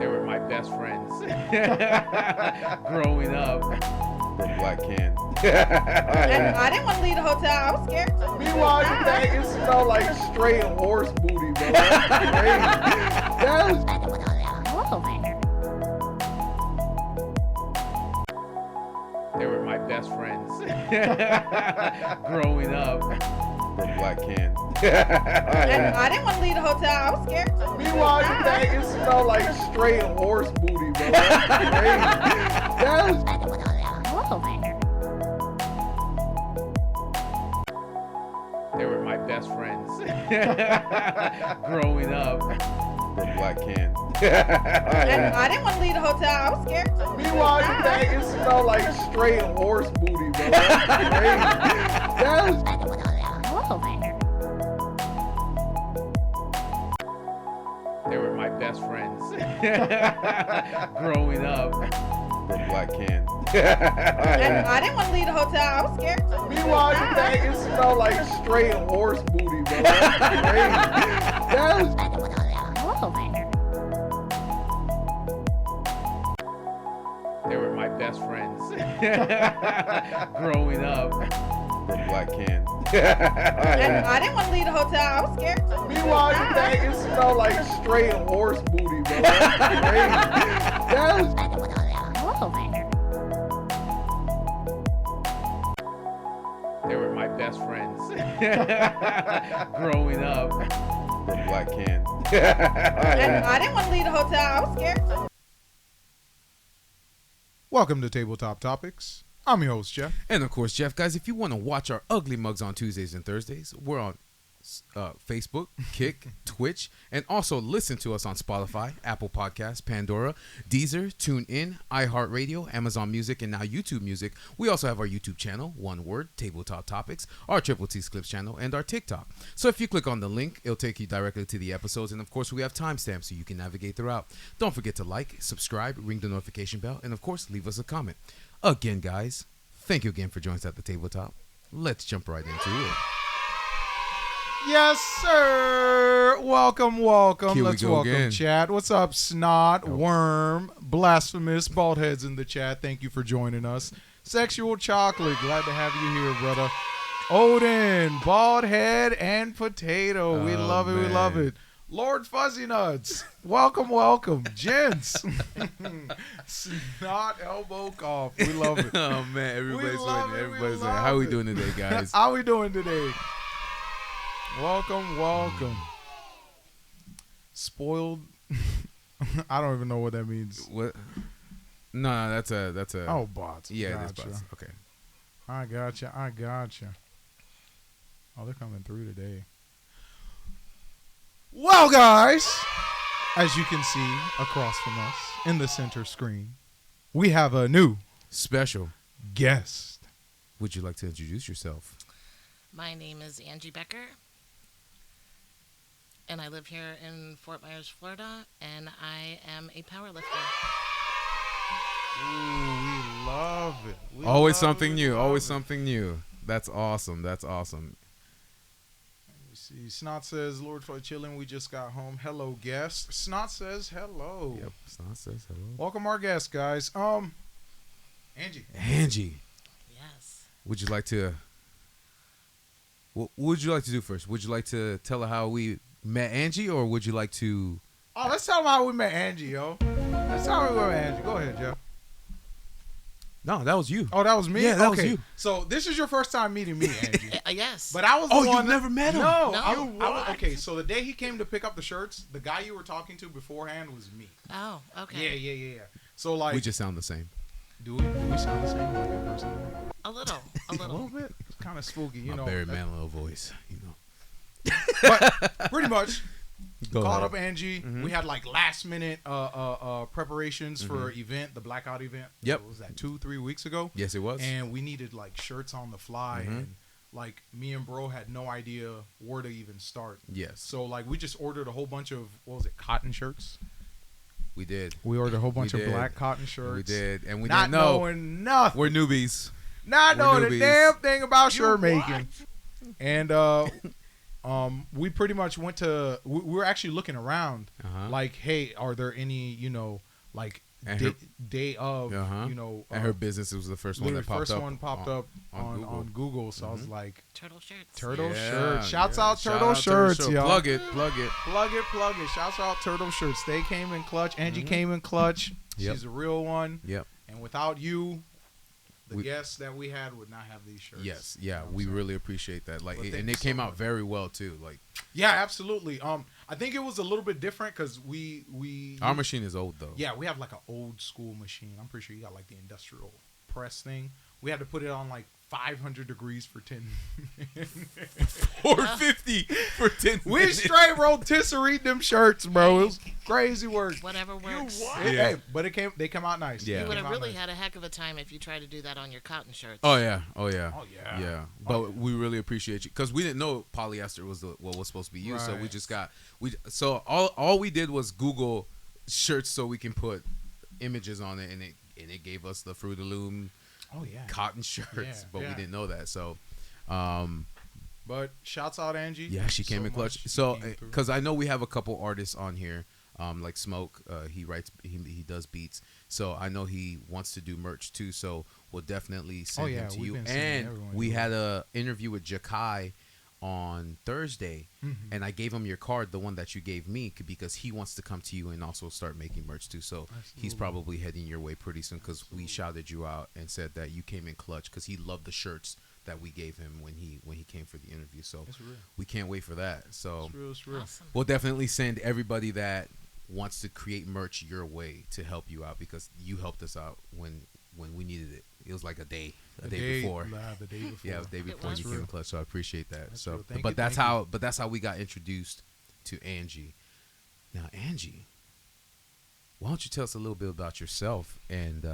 They were my best friends growing up. From Black Can. And I didn't want to leave the hotel. I was scared too. Meanwhile, you think it smelled like straight horse booty, bro. That's crazy. That was... They were my best friends growing up. From Black Can. And I didn't want to leave the hotel. I was scared too. Meanwhile, you think it smelled like straight horse booty, bro. That's crazy. That was... They were my best friends growing up. From Black Can. And I didn't want to leave the hotel. I was scared too. Meanwhile, you think it smelled like straight horse booty, bro. That's crazy. That was... They were my best friends growing up. From Black Can. And I didn't want to leave the hotel. I was scared too. Meanwhile, you think it smelled like straight horse booty, bro. That's crazy. That was... They were my best friends growing up. From Black Can. And I didn't want to leave the hotel. I was scared too. Meanwhile, you think it smelled like straight horse booty, bro. That's crazy. That was... They were my best friends growing up. From Black Can. And I didn't want to leave the hotel. I was scared too. Welcome to Tabletop Topics. I'm your host, Jeff. And of course, Jeff, guys, if you want to watch our ugly mugs on Tuesdays and Thursdays, we're on Facebook, Kick, Twitch, and also listen to us on Spotify, Apple Podcasts, Pandora, Deezer, TuneIn, iHeartRadio, Amazon Music, and now YouTube Music. We also have our YouTube channel, one word, Tabletop Topics, our Triple T's Clips channel, and our TikTok. So if you click on the link, it'll take you directly to the episodes, and of course, we have timestamps so you can navigate throughout. Don't forget to like, subscribe, ring the notification bell, and of course, leave us a comment. Again, guys, thank you again for joining us at the tabletop. Let's jump right into it. Yes, sir. Welcome. Here Let's we go welcome again. chat. What's up, Snot, Worm, Blasphemous, Bald Heads in the chat. Thank you for joining us. Sexual Chocolate, glad to have you here, brother. Odin, Bald Head, and Potato. We Oh, love it. We man. love it. Lord Fuzzy Nuts, welcome, gents. Snot Elbow Cough, we love it. Oh man, everybody's love winning. it, we Everybody's winning. love How we it. doing today, guys? How we doing today? Welcome. Spoiled. I don't even know what that means. What? No, that's a. Oh, bots. yeah, gotcha. that's bots. Okay. I gotcha. Oh, they're coming through today. Well, guys, as you can see across from us in the center screen, we have a new Special. guest. Would you like to introduce yourself? My name is Angie Becker, and I live here in Fort Myers, Florida, and I am a powerlifter. Ooh, we love it. We Always love something it, new. love Always it. something new. That's awesome. That's awesome. See, Snot says, Lord for chilling, we just got home. Hello, guest. Snot says hello. Yep. Snot says hello. Welcome our guest, guys. Angie. Yes. Would you like to? What would you like to do first? Would you like to tell her how we met Angie, or would you like to? Oh, let's tell them how we met Angie, yo. Let's tell them how we met Angie. Go ahead, Jeff. No, that was you. Oh, that was me? Yeah, that okay. was you. So this is your first time meeting me, Angie. Yes. But I was the Oh, one you've never met him? No. No. Okay, so the day he came to pick up the shirts, the guy you were talking to beforehand was me. Oh, okay. Yeah. So, like, We just sound the same. do we sound the same like in person? A little. A little bit. It's kind of spooky, you My know. Barry Manilow voice, you know. But pretty much, Go called ahead. up Angie. Mhm. We had like last minute preparations for an event, the Blackout event. Yep. What was that, 2-3 weeks ago? Yes, it was. And we needed like shirts on the fly, and like me and bro had no idea where to even start. Yes, So like we just ordered a whole bunch of, what was it, cotton shirts? we did. We ordered a whole bunch of did. black cotton shirts. We did, and we Not didn't know. knowing nothing. We're newbies. Not we're knowing a newbies. damn thing about shirt making. And we pretty much went to. We were actually looking around, Uh-huh. like, hey, are there any, like And day of, and her business was the first one that popped first up. one popped up on Google. So I was like, Turtle shirts. Turtle Yeah, shirts. Shouts yeah. out Shout Turtle out shirts, Turtle. y'all. Plug it. Plug it. Shouts out Turtle shirts. They came in clutch. Angie came in clutch. Yep. She's a real one. Yep. And without you, the We- guests that we had would not have these shirts. Yes. You know Yeah. what I'm We saying? really appreciate that. Like, Well, thank and you it came so out much. very well too. Like, Yeah, absolutely. I think it was a little bit different because we our machine is old though. Yeah, we have like an old school machine. I'm pretty sure you got like the industrial press thing. We had to put it on like 500 degrees for 10 $4.50 for 10. We minutes. straight rotisserie them shirts, bro. It was crazy work. Whatever works. Yeah. But they come out nice. Yeah. You would They have came out really nice. had a heck of a time if you tried to do that on your cotton shirts. Oh yeah. Oh yeah. Oh, yeah. Yeah. Oh, But yeah. we really appreciate you because we didn't know polyester was what was supposed to be used. So we Right. just so all we did was Google shirts so we can put images on it, and it gave us the Fruit of the Loom Oh yeah. cotton shirts, Yeah, but we yeah. didn't know that. So, But shouts out Angie. yeah, she came So in clutch. much. She So, came through. because I know we have a couple artists on here, like Smoke. He writes, he does beats. So I know he wants to do merch too. So we'll definitely send yeah, him to we've you. been sending And everyone we your had a interview with Jakai on Thursday, and I gave him your card, the one that you gave me, because he wants to come to you and also start making merch too. So he's Absolutely. probably heading your way pretty soon because we shouted you out and said that you came in clutch because he loved the shirts that we gave him when he came for the interview. So It's real. we can't wait for that. So It's real. Awesome. we'll definitely send everybody that wants to create merch your way to help you out because you helped us out when we needed it. It was like a day before. Nah, the day before. Yeah, the day before was. you came in clutch, so I appreciate that. That's So, real. Thank but you, that's thank you. how we got introduced to Angie. Now, Angie, why don't you tell us a little bit about yourself and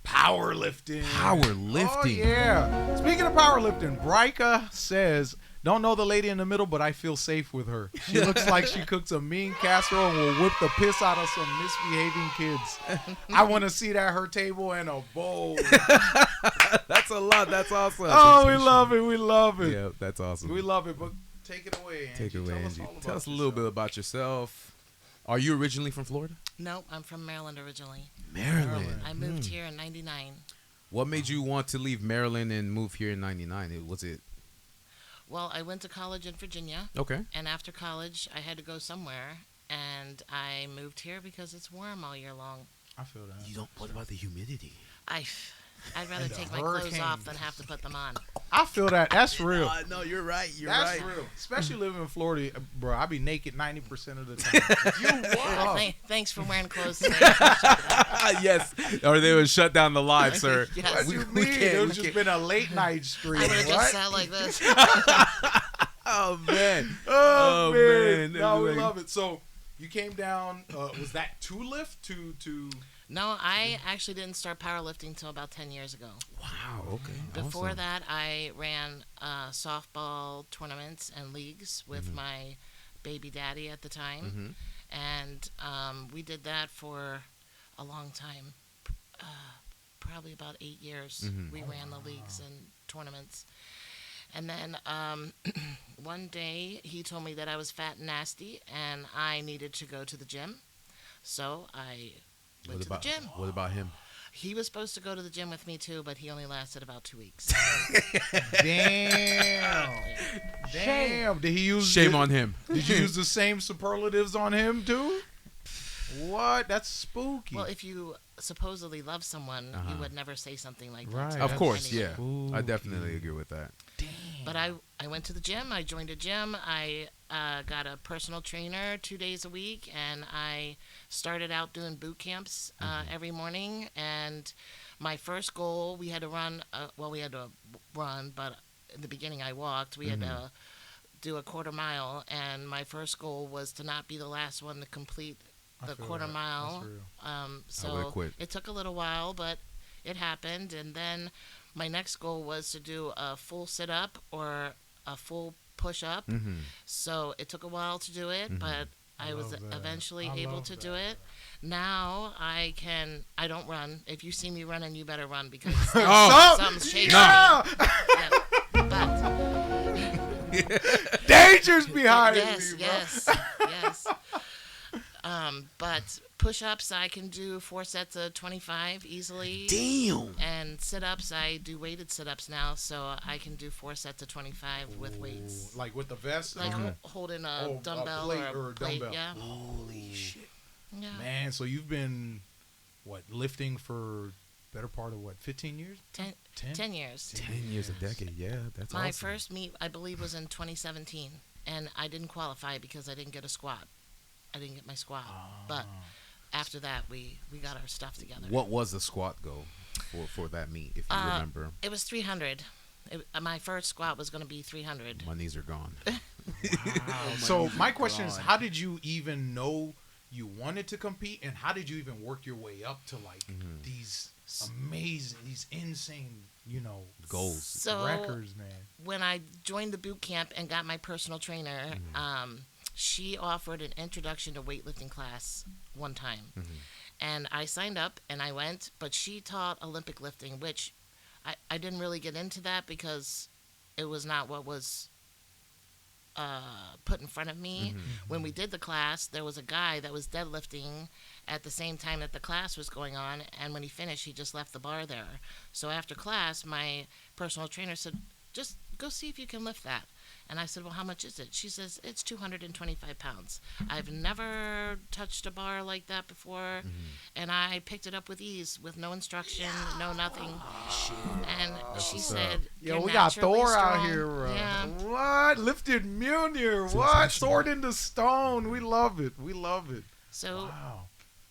Powerlifting. powerlifting? Oh, yeah. Speaking of powerlifting, Bryka says, don't know the lady in the middle, but I feel safe with her. She looks like she cooks a mean casserole and will whip the piss out of some misbehaving kids. I want to see that her table and a bowl. That's a lot. That's awesome. Oh, we love it. We love it. Yeah, that's awesome. We love it. But take it away, Angie. Take it away, Tell us Angie. all about Tell us a little bit yourself. about yourself. Are you originally from Florida? No, I'm from Maryland originally. Maryland. I moved here in '99. What made you want to leave Maryland and move here in '99? Was it Well, I went to college in Virginia, okay? and after college, I had to go somewhere, and I moved here because it's warm all year long. I feel that. You don't. What about the humidity? I'd rather And the take my clothes hurricane. off than have to put them on. I feel that. That's real. No, you're right. You're That's right. real. Especially living in Florida, bro. I be naked 90% of the time. You what? Thanks for wearing clothes today. Yes, or they would shut down the live, sir. Yes. What We- you we mean? can't- It we was just can't- been a late night stream. I would have What? just sat like this. Oh man. Oh, Oh, man. man. No, we Like- love it. So you came down. Was that to lift to? No, I actually didn't start powerlifting until about 10 years ago. Wow. Okay. Before awesome. that, I ran softball tournaments and leagues with my baby daddy at the time. And we did that for a long time, probably about 8 years. We ran the leagues and tournaments. And then one day he told me that I was fat and nasty and I needed to go to the gym. So I went to the gym. What about him? He was supposed to go to the gym with me too, but he only lasted about 2 weeks. Damn. Damn. Did he use? Shame on him. Did you use the same superlatives on him too? What? That's spooky. Well, if you supposedly love someone, you would never say something like that. Right. to Of them course, anyway. yeah. I definitely agree with that. But I went to the gym. I joined a gym. I got a personal trainer 2 days a week, and I started out doing boot camps every morning. And my first goal, we had to run. We had to run, but in the beginning I walked. We had to do a quarter mile, and my first goal was to not be the last one to complete I the feel quarter that. mile. That's I would've So quit. it took a little while, but it happened. And then my next goal was to do a full sit-up or a full push-up. So it took a while to do it, but I was love that. eventually I able love to do that. it. Now I don't run. If you see me running, you better run because Oh. something's chasing Yeah. me. Yeah. But Danger's behind Yes, me, bro. yes, yes. But push-ups, I can do 4 sets of 25 easily. Damn. And sit-ups, I do weighted sit-ups now, so I can do 4 sets of 25 with weights. Like with the vest? Like on? holding Oh, a a dumbbell plate or or a a plate, dumbbell. yeah. Holy shit. Yeah. Man, so you've been, what, lifting for better part of, what, 15 years? 10 years. 10 years, a decade. Yeah, that's My awesome. first meet, I believe, was in 2017, and I didn't qualify because I didn't get a squat. I didn't get my squat. But after that, we got our stuff together. What was the squat goal for that meet, if you remember? It was 300. My first squat was going to be 300. My knees are gone. So my question is, how did you even know you wanted to compete, and how did you even work your way up to like these amazing, these insane, Goals. So records, man? when I joined the boot camp and got my personal trainer, she offered an introduction to weightlifting class one time. And I signed up and I went, but she taught Olympic lifting, which I didn't really get into that because it was not what was put in front of me. When we did the class, there was a guy that was deadlifting at the same time that the class was going on, and when he finished, he just left the bar there. So after class, my personal trainer said, just go see if you can lift that. And I said, well, how much is it? She says, it's 225 pounds. I've never touched a bar like that before. And I picked it up with ease, with no instruction, no nothing. And she said, Yo, "You're we got naturally Thor out strong." here, bro. Yeah. What? Lifted Mjolnir. What? Sword into stone. We love it. We love it. So Wow.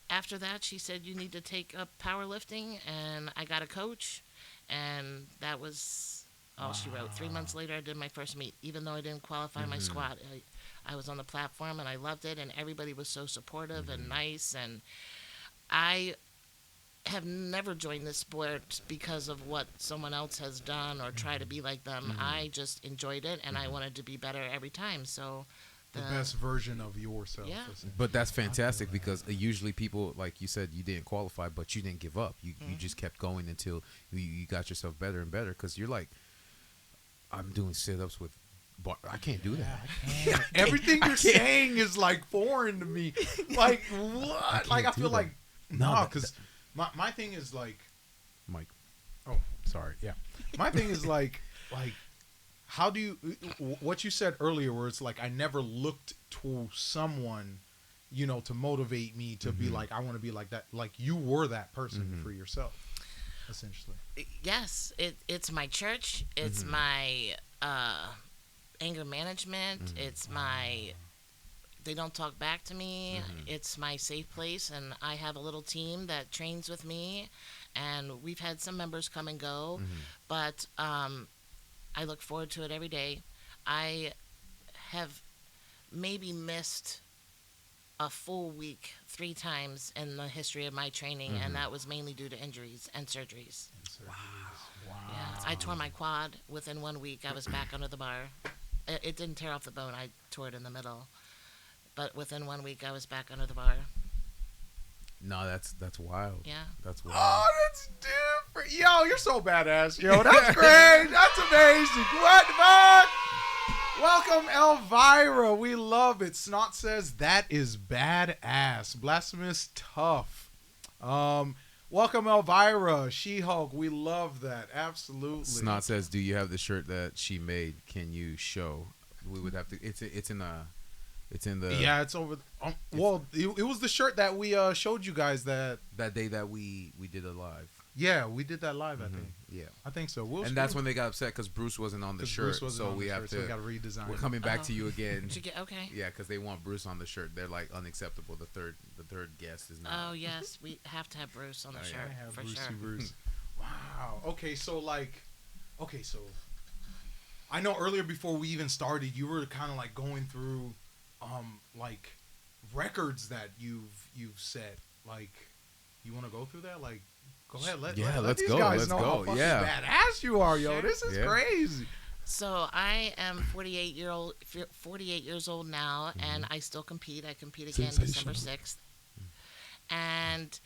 after that, she said, you need to take up powerlifting. And I got a coach. And that was all she wrote. 3 months later, I did my first meet. Even though I didn't qualify my squat, I was on the platform and I loved it. And everybody was so supportive and nice. And I have never joined this sport because of what someone else has done or try to be like them. I just enjoyed it and I wanted to be better every time. So The best version of yourself. Yeah. But that's fantastic because usually people, like you said, you didn't qualify, but you didn't give up. You just kept going until you got yourself better and better because you're like, I'm doing sit-ups with I can't do that. Everything you're saying is like foreign to me. Like what? Like I feel like because my thing is like, Mike. oh, sorry, yeah. My thing is like how do you what you said earlier, where it's like I never looked to someone, to motivate me to be like I want to be like that. Like you were that person for yourself, essentially. yes, it's my church. It's my anger management. It's my they don't talk back to me. It's my safe place, and I have a little team that trains with me, and we've had some members come and go, but I look forward to it every day. I have maybe missed a full week 3 times in the history of my training, and that was mainly due to injuries and surgeries. Wow. Yeah, I tore my quad within 1 week. I was back under the bar. It didn't tear off the bone. I tore it in the middle. But within 1 week, I was back under the bar. No, that's wild. Yeah. That's wild. Oh, that's different. Yo, you're so badass. Yo, that's great. That's amazing. What the fuck? Welcome, Elvira. We love it. Snot says that is badass. Blasphemous tough. Welcome, Elvira. She-Hulk. We love that. Absolutely. Snot says, "Do you have the shirt that she made? Can you show?" We would have to. It's in the. Yeah, it's over. Well, it was the shirt that we showed you guys that day that we did it live. Yeah, we did that live. I think. Yeah. I think so. And that's when they got upset because Bruce wasn't on the shirt. So we have to. We got to redesign. We're coming back to you again. Okay. Yeah, because they want Bruce on the shirt. They're like unacceptable. The third guest is not. Oh, yes. We have to have Bruce on the shirt, I have for Brucey sure. Bruce. Wow. Okay, so I know earlier before we even started, you were kind of like going through, like records that you've set. Like, you want to go through that? Like, go ahead. Let these go. guys Let's know go. how fucking Yeah. badass you are, yo. Sure. This is Yeah. crazy. So I am 48 years old now, and I still compete. I compete again December 6th. And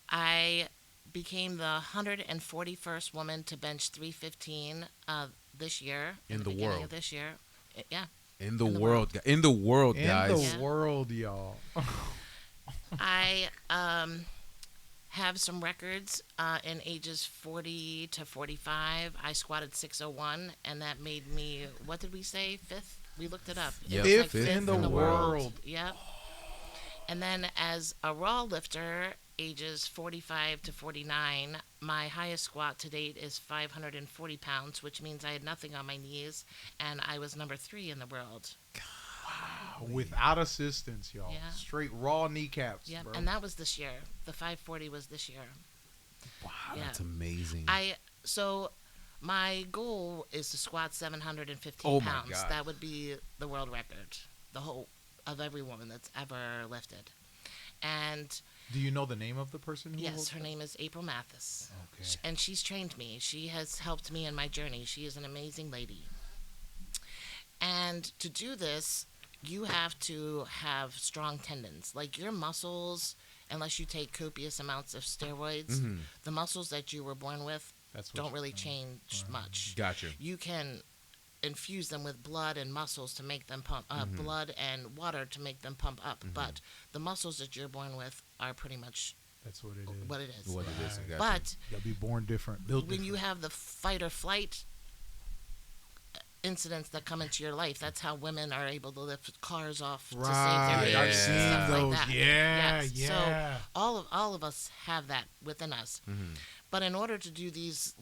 I became the 141st woman to bench 315 this year. In the beginning world. of this year. Yeah. In the In the world, in the world, In guys. the Yeah. world, y'all. I have some records in ages 40 to 45. I squatted 601, and that made me, what did we say, fifth? We looked it up. Yep. It was Fifth in the world. Yep. And then as a raw lifter, ages 45 to 49, my highest squat to date is 540 pounds, which means I had nothing on my knees, and I was number 3 in the world. Without assistance, y'all. Yeah. Straight raw kneecaps, Yep. bro. And that was this year. The 540 was this year. Wow, Yeah. that's amazing. So my goal is to squat 715 Oh my pounds. God. That would be the world record, the whole of every woman that's ever lifted. And Do you know the name of the person who yes, holds her that? name is April Mathis. Okay. And she's trained me. She has helped me in my journey. She is an amazing lady. And to do this, you have to have strong tendons. Like your muscles, unless you take copious amounts of steroids, Mhm. the muscles that you were born with That's what don't you- really change much. Gotcha. You can infuse them with blood and muscles to make them pump Mm-hmm. blood and water to make them pump up, but the muscles that you're born with are pretty much That's what it is. what it is. What it is, Right. gotcha. But They'll be born different, built when different. you have the fight or flight incidents that come into your life, that's how women are able to lift cars off to save Right, their Yeah. I've babies seen and stuff those. like that. Yeah, Yes. yeah. So all of us have that within us. Mhm. But in order to do these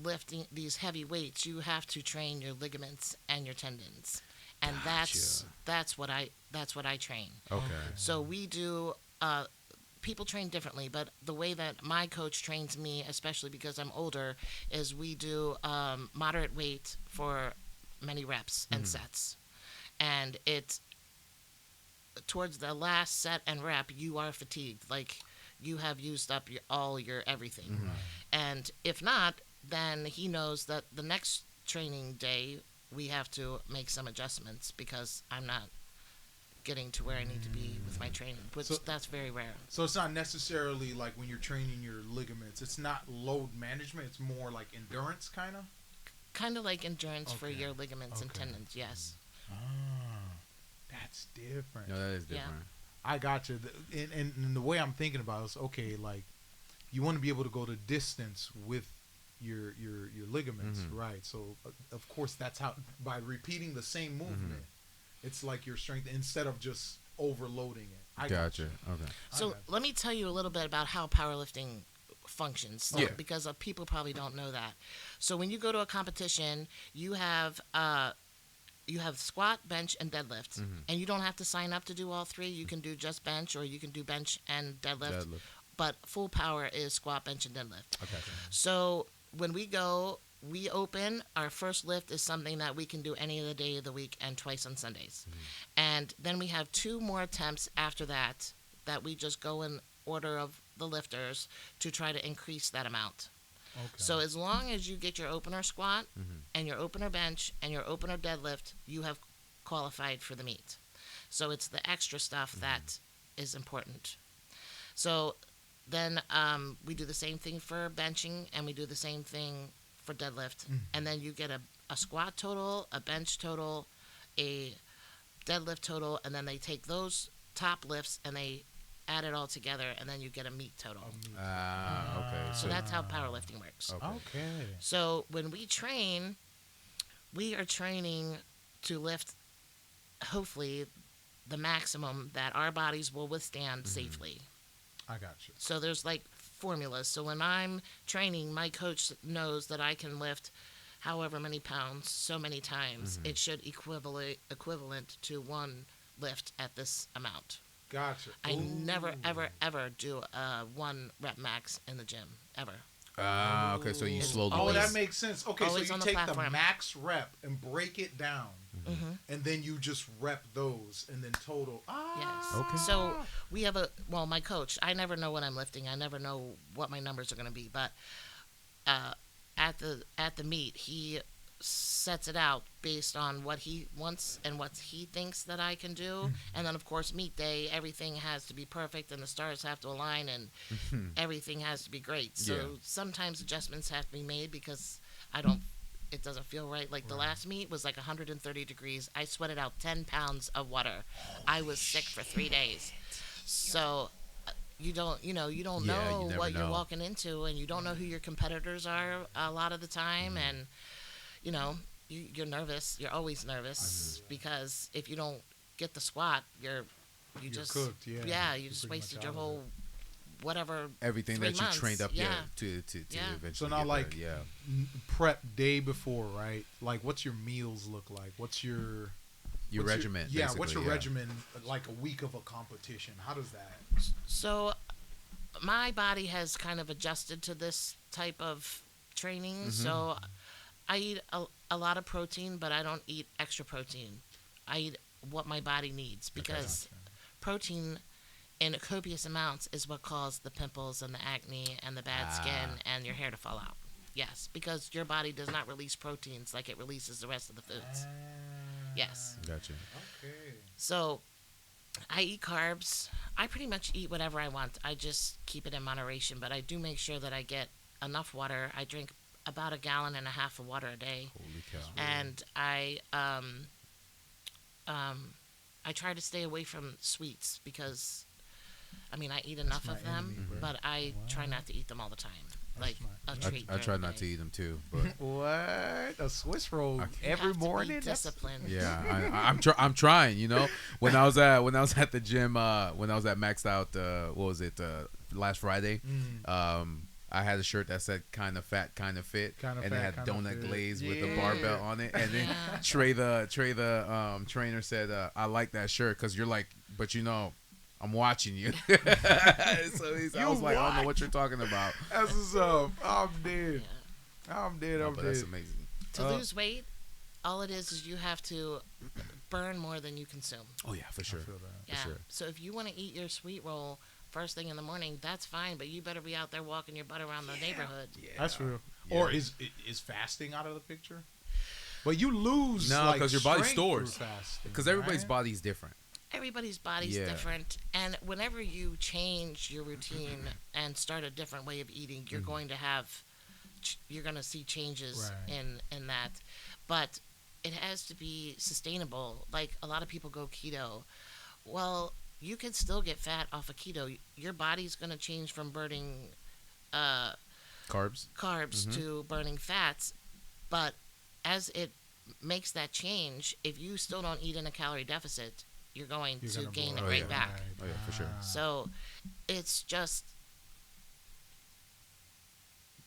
these heavy weights, you have to train your ligaments and your tendons, and that's what I train. Okay. So we do. People train differently, but the way that my coach trains me, especially because I'm older, is we do moderate weight for many reps and sets, and it's towards the last set and rep, you are fatigued, like you have used up all your everything, and if not, then he knows that the next training day we have to make some adjustments because I'm not getting to where I need to be with my training, which So- that's very rare. So it's not necessarily like when you're training your ligaments, it's not load management, it's more like endurance kind of? Kind of like endurance for Okay. your ligaments and Okay. tendons, yes. That's different. No, that is Yeah. different. I got you. And the way I'm thinking about it is, okay, like you want to be able to go the distance with your ligaments, right? So of course that's how, by repeating the same movement, it's like your strength instead of just overloading it. I got Gotcha. you. Okay. So got let me tell you a little bit about how powerlifting functions, Yeah. because people probably don't know that. So when you go to a competition, you have squat, bench, and deadlift, and you don't have to sign up to do all three. You can do just bench, or you can do bench and deadlift. But full power is squat, bench, and deadlift. Okay. So when we go, we open. Our first lift is something that we can do any of the day of the week and twice on Sundays. And then we have 2 more attempts after that we just go in order of the lifters to try to increase that amount. Okay. So as long as you get your opener squat and your opener bench and your opener deadlift, you have qualified for the meet. So it's the extra stuff that is important. So then we do the same thing for benching, and we do the same thing for deadlift. And then you get a squat total, a bench total, a deadlift total, and then they take those top lifts and they add it all together, and then you get a meet total. Okay. So that's how powerlifting works. Okay. Okay. So when we train, we are training to lift, hopefully, the maximum that our bodies will withstand safely. I got you. So there's like formulas. So when I'm training, my coach knows that I can lift however many pounds so many times. It should equivalent to one lift at this amount. Gotcha. I Ooh. never, ever, ever do a 1 rep max in the gym, ever. Okay. So you slowly. Oh, Always- that makes sense. Okay, so always you on the take the platform. max rep and break it down, and then you just rep those, and then total. Yes. Okay. So we have my coach, I never know what I'm lifting. I never know what my numbers are going to be. But at the meet, he sets it out based on what he wants and what he thinks that I can do. And then, of course, meet day, everything has to be perfect and the stars have to align and everything has to be great. So Yeah. sometimes adjustments have to be made because I don't it doesn't feel right. Like the last meet was like 130 degrees. I sweated out 10 pounds of water. I was sick for 3 days. So you don't Yeah, you know never what you're know. walking into, and you don't know who your competitors are a lot of the time, and you know you're nervous. You're always nervous because if you don't get the squat, you're just cooked, yeah. yeah, you You're just pretty wasted much your out of whole whatever Everything 3 that you months. trained up yeah. to Yeah. eventually So now, get like, there. Yeah. prep day before, right? Like, what's your meals look like? What's your Your what's regiment. yeah, basically, what's your yeah. regimen like a week of a competition? How does that? So my body has kind of adjusted to this type of training. So I eat a lot of protein, but I don't eat extra protein. I eat what my body needs because protein in copious amounts is what causes the pimples and the acne and the bad skin and your hair to fall out. Yes, because your body does not release proteins like it releases the rest of the foods. Yes. Gotcha. Okay. So I eat carbs. I pretty much eat whatever I want. I just keep it in moderation, but I do make sure that I get enough water. I drink about 1.5 gallons of water a day. Holy cow. And I try to stay away from sweets because I mean I eat enough my of them, enemy, bro. but I try not to eat them all the time. Like a treat. I try during the not to day. eat them too, but What? A Swiss roll I- You every have to be morning? That's- disciplined. yeah, I'm trying. You know, when I was at the gym, when I was at Maxed Out, what was it? Last Friday. I had a shirt that said "kind of fat, kind of fit," Kinda and it fat, had kinda donut fit. glaze with a Yeah. barbell on it. And then Yeah. Trey, the trainer said, "I like that shirt because you're like, but you know, I'm watching you." So I was like, "I don't know what you're talking about." That's what's up. I'm dead. Yeah. I'm dead. No, I'm but dead. that's amazing. To lose weight, all it is you have to burn more than you consume. Oh yeah, for sure. I feel that. Yeah. sure. So if you want to eat your sweet roll first thing in the morning, that's fine, but you better be out there walking your butt around the neighborhood. That's real. Yeah. Or is fasting out of the picture? But you lose No, like, 'cause your body strength stores. through fasting, Because everybody's right? body's different. Everybody's body's Yeah. different, and whenever you change your routine and start a different way of eating, you're going to have you're going to see changes Right. in that. But it has to be sustainable. Like a lot of people go keto. Well, you can still get fat off of keto. Your body's going to change from burning Carbs. carbs to burning fats, but as it makes that change, if you still don't eat in a calorie deficit, you're going You're to gonna gain blow it Oh, right yeah. back. Oh yeah, for sure. So it's just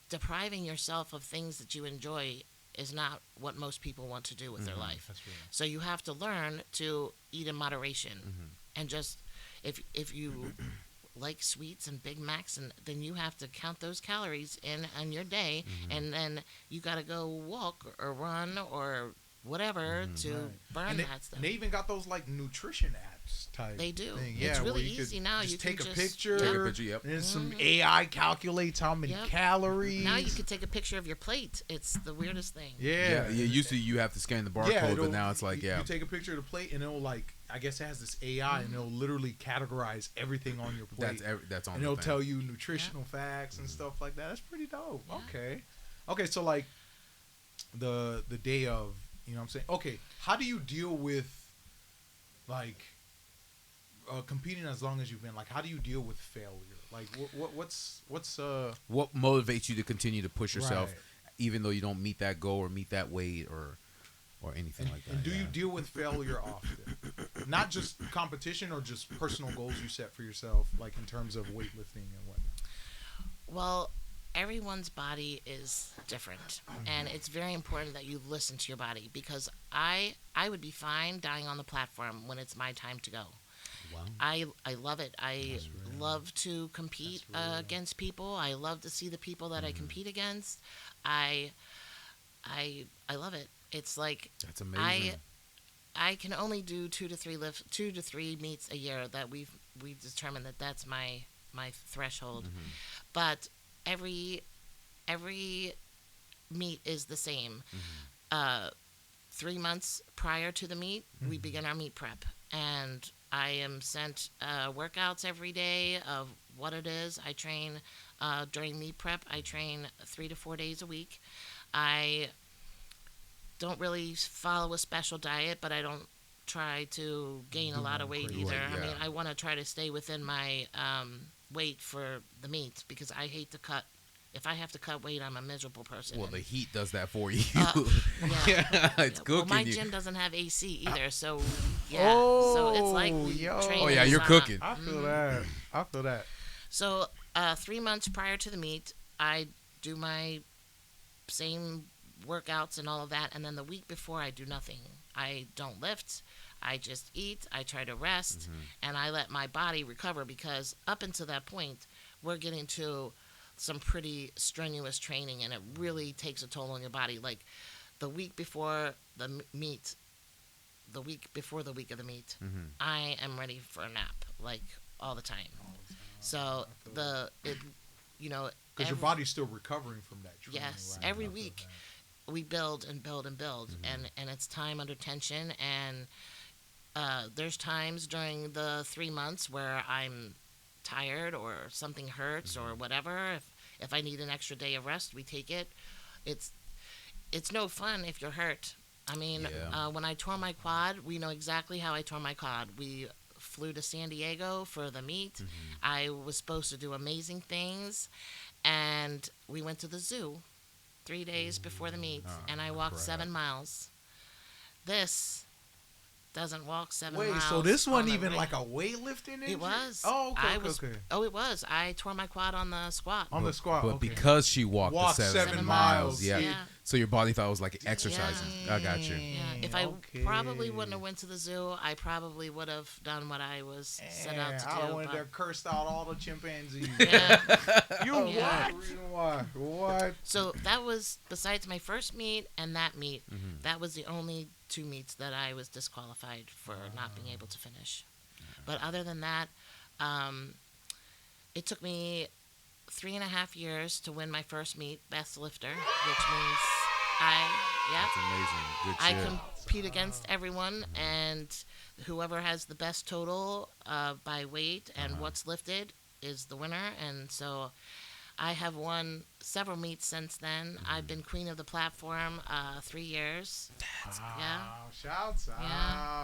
depriving yourself of things that you enjoy is not what most people want to do with their life. That's real. So you have to learn to eat in moderation, and just if you like sweets and Big Macs, and then you have to count those calories in on your day, and then you got to go walk or run or whatever to burn And they, that stuff. and they even got those like nutrition apps type. They do. Thing. It's Yeah, where really you could easy now. Just You take can a just- picture. Take a picture, yep. And then some AI calculates how many Yep. calories. Now you can take a picture of your plate. It's the weirdest thing. Yeah. Yeah. Used to you have to scan the barcode, it'll- but now it's like you take a picture of the plate and it'll like I guess it has this AI and it'll literally categorize everything on your plate. that's on. and the it'll thing. tell you nutritional facts and stuff like that. That's pretty dope. Okay, so like the day of, you know what I'm saying? Okay, how do you deal with like competing as long as you've been? Like how do you deal with failure? Like what's What motivates you to continue to push yourself, Right. even though you don't meet that goal or meet that weight or anything like that? and do yeah. you deal with failure often? Not just competition or just personal goals you set for yourself, like in terms of weightlifting and whatnot. Well, everyone's body is different, and it's very important that you listen to your body, because I would be fine dying on the platform when it's my time to go. Wow. I love it. I love to compete against people. I love to see the people that I compete against. I love it. It's like That's amazing. I can only do 2 to 3 meets a year. That we've determined that that's my threshold. But every meet is the same. 3 months prior to the meet, we begin our meet prep, and I am sent workouts every day of what it is. I train during meet prep. I train 3 to 4 days a week. I don't really follow a special diet, but I don't try to gain a lot of weight either. Right, I yeah. mean, I want to try to stay within my weight for the meat because I hate to cut. If I have to cut weight, I'm a miserable person. Well, the heat does that for you. Yeah. It's Well, cooking my you. gym doesn't have AC either, so so it's like we yo. train Oh, in yeah, the you're sauna. cooking. I feel that. I feel that. So 3 months prior to the meet, I do my same workouts and all of that, and then the week before, I do nothing. I don't lift. I just eat. I try to rest, and I let my body recover because up until that point, we're getting to some pretty strenuous training, and it really takes a toll on your body. Like the week before the meet, the week before the week of the meet, I am ready for a nap, like all the time. So Because your body's still recovering from that training. yes, right? every I feel week that. we build and build and build, and it's time under tension. And there's times during the 3 months where I'm tired or something hurts or whatever. If I need an extra day of rest, we take it. It's no fun if you're hurt. I mean, Yeah. when I tore my quad, we know exactly how I tore my quad. We flew to San Diego for the meet. I was supposed to do amazing things, and we went to the zoo 3 days before the meet, and I walked 7 miles. This doesn't walk 7 Wait, miles. so this on wasn't the even way. like a weightlifting injury? It was. Oh, okay, I okay, was, okay. Oh, it was. I tore my quad on the squat. On the squat, But okay. because she walked Walked the 7 7 miles, miles, yeah. yeah. So your body thought it was like exercising. I got you. Yeah, if I okay. probably wouldn't have went to the zoo, I probably would have done what I was set out to do. I went but- there, cursed out all the chimpanzees. Yeah. You Yeah. what? Reason why? What? So that was, besides my first meet and that meet, that was the only 2 meets that I was disqualified for not being able to finish. But other than that, it took me 3.5 years to win my first meet, best lifter, which means That's amazing. Good I shit. compete against everyone, and whoever has the best total by weight and what's lifted is the winner. And so I have won several meets since then. I've been queen of the platform 3 years. Yeah. Wow, shouts Yeah.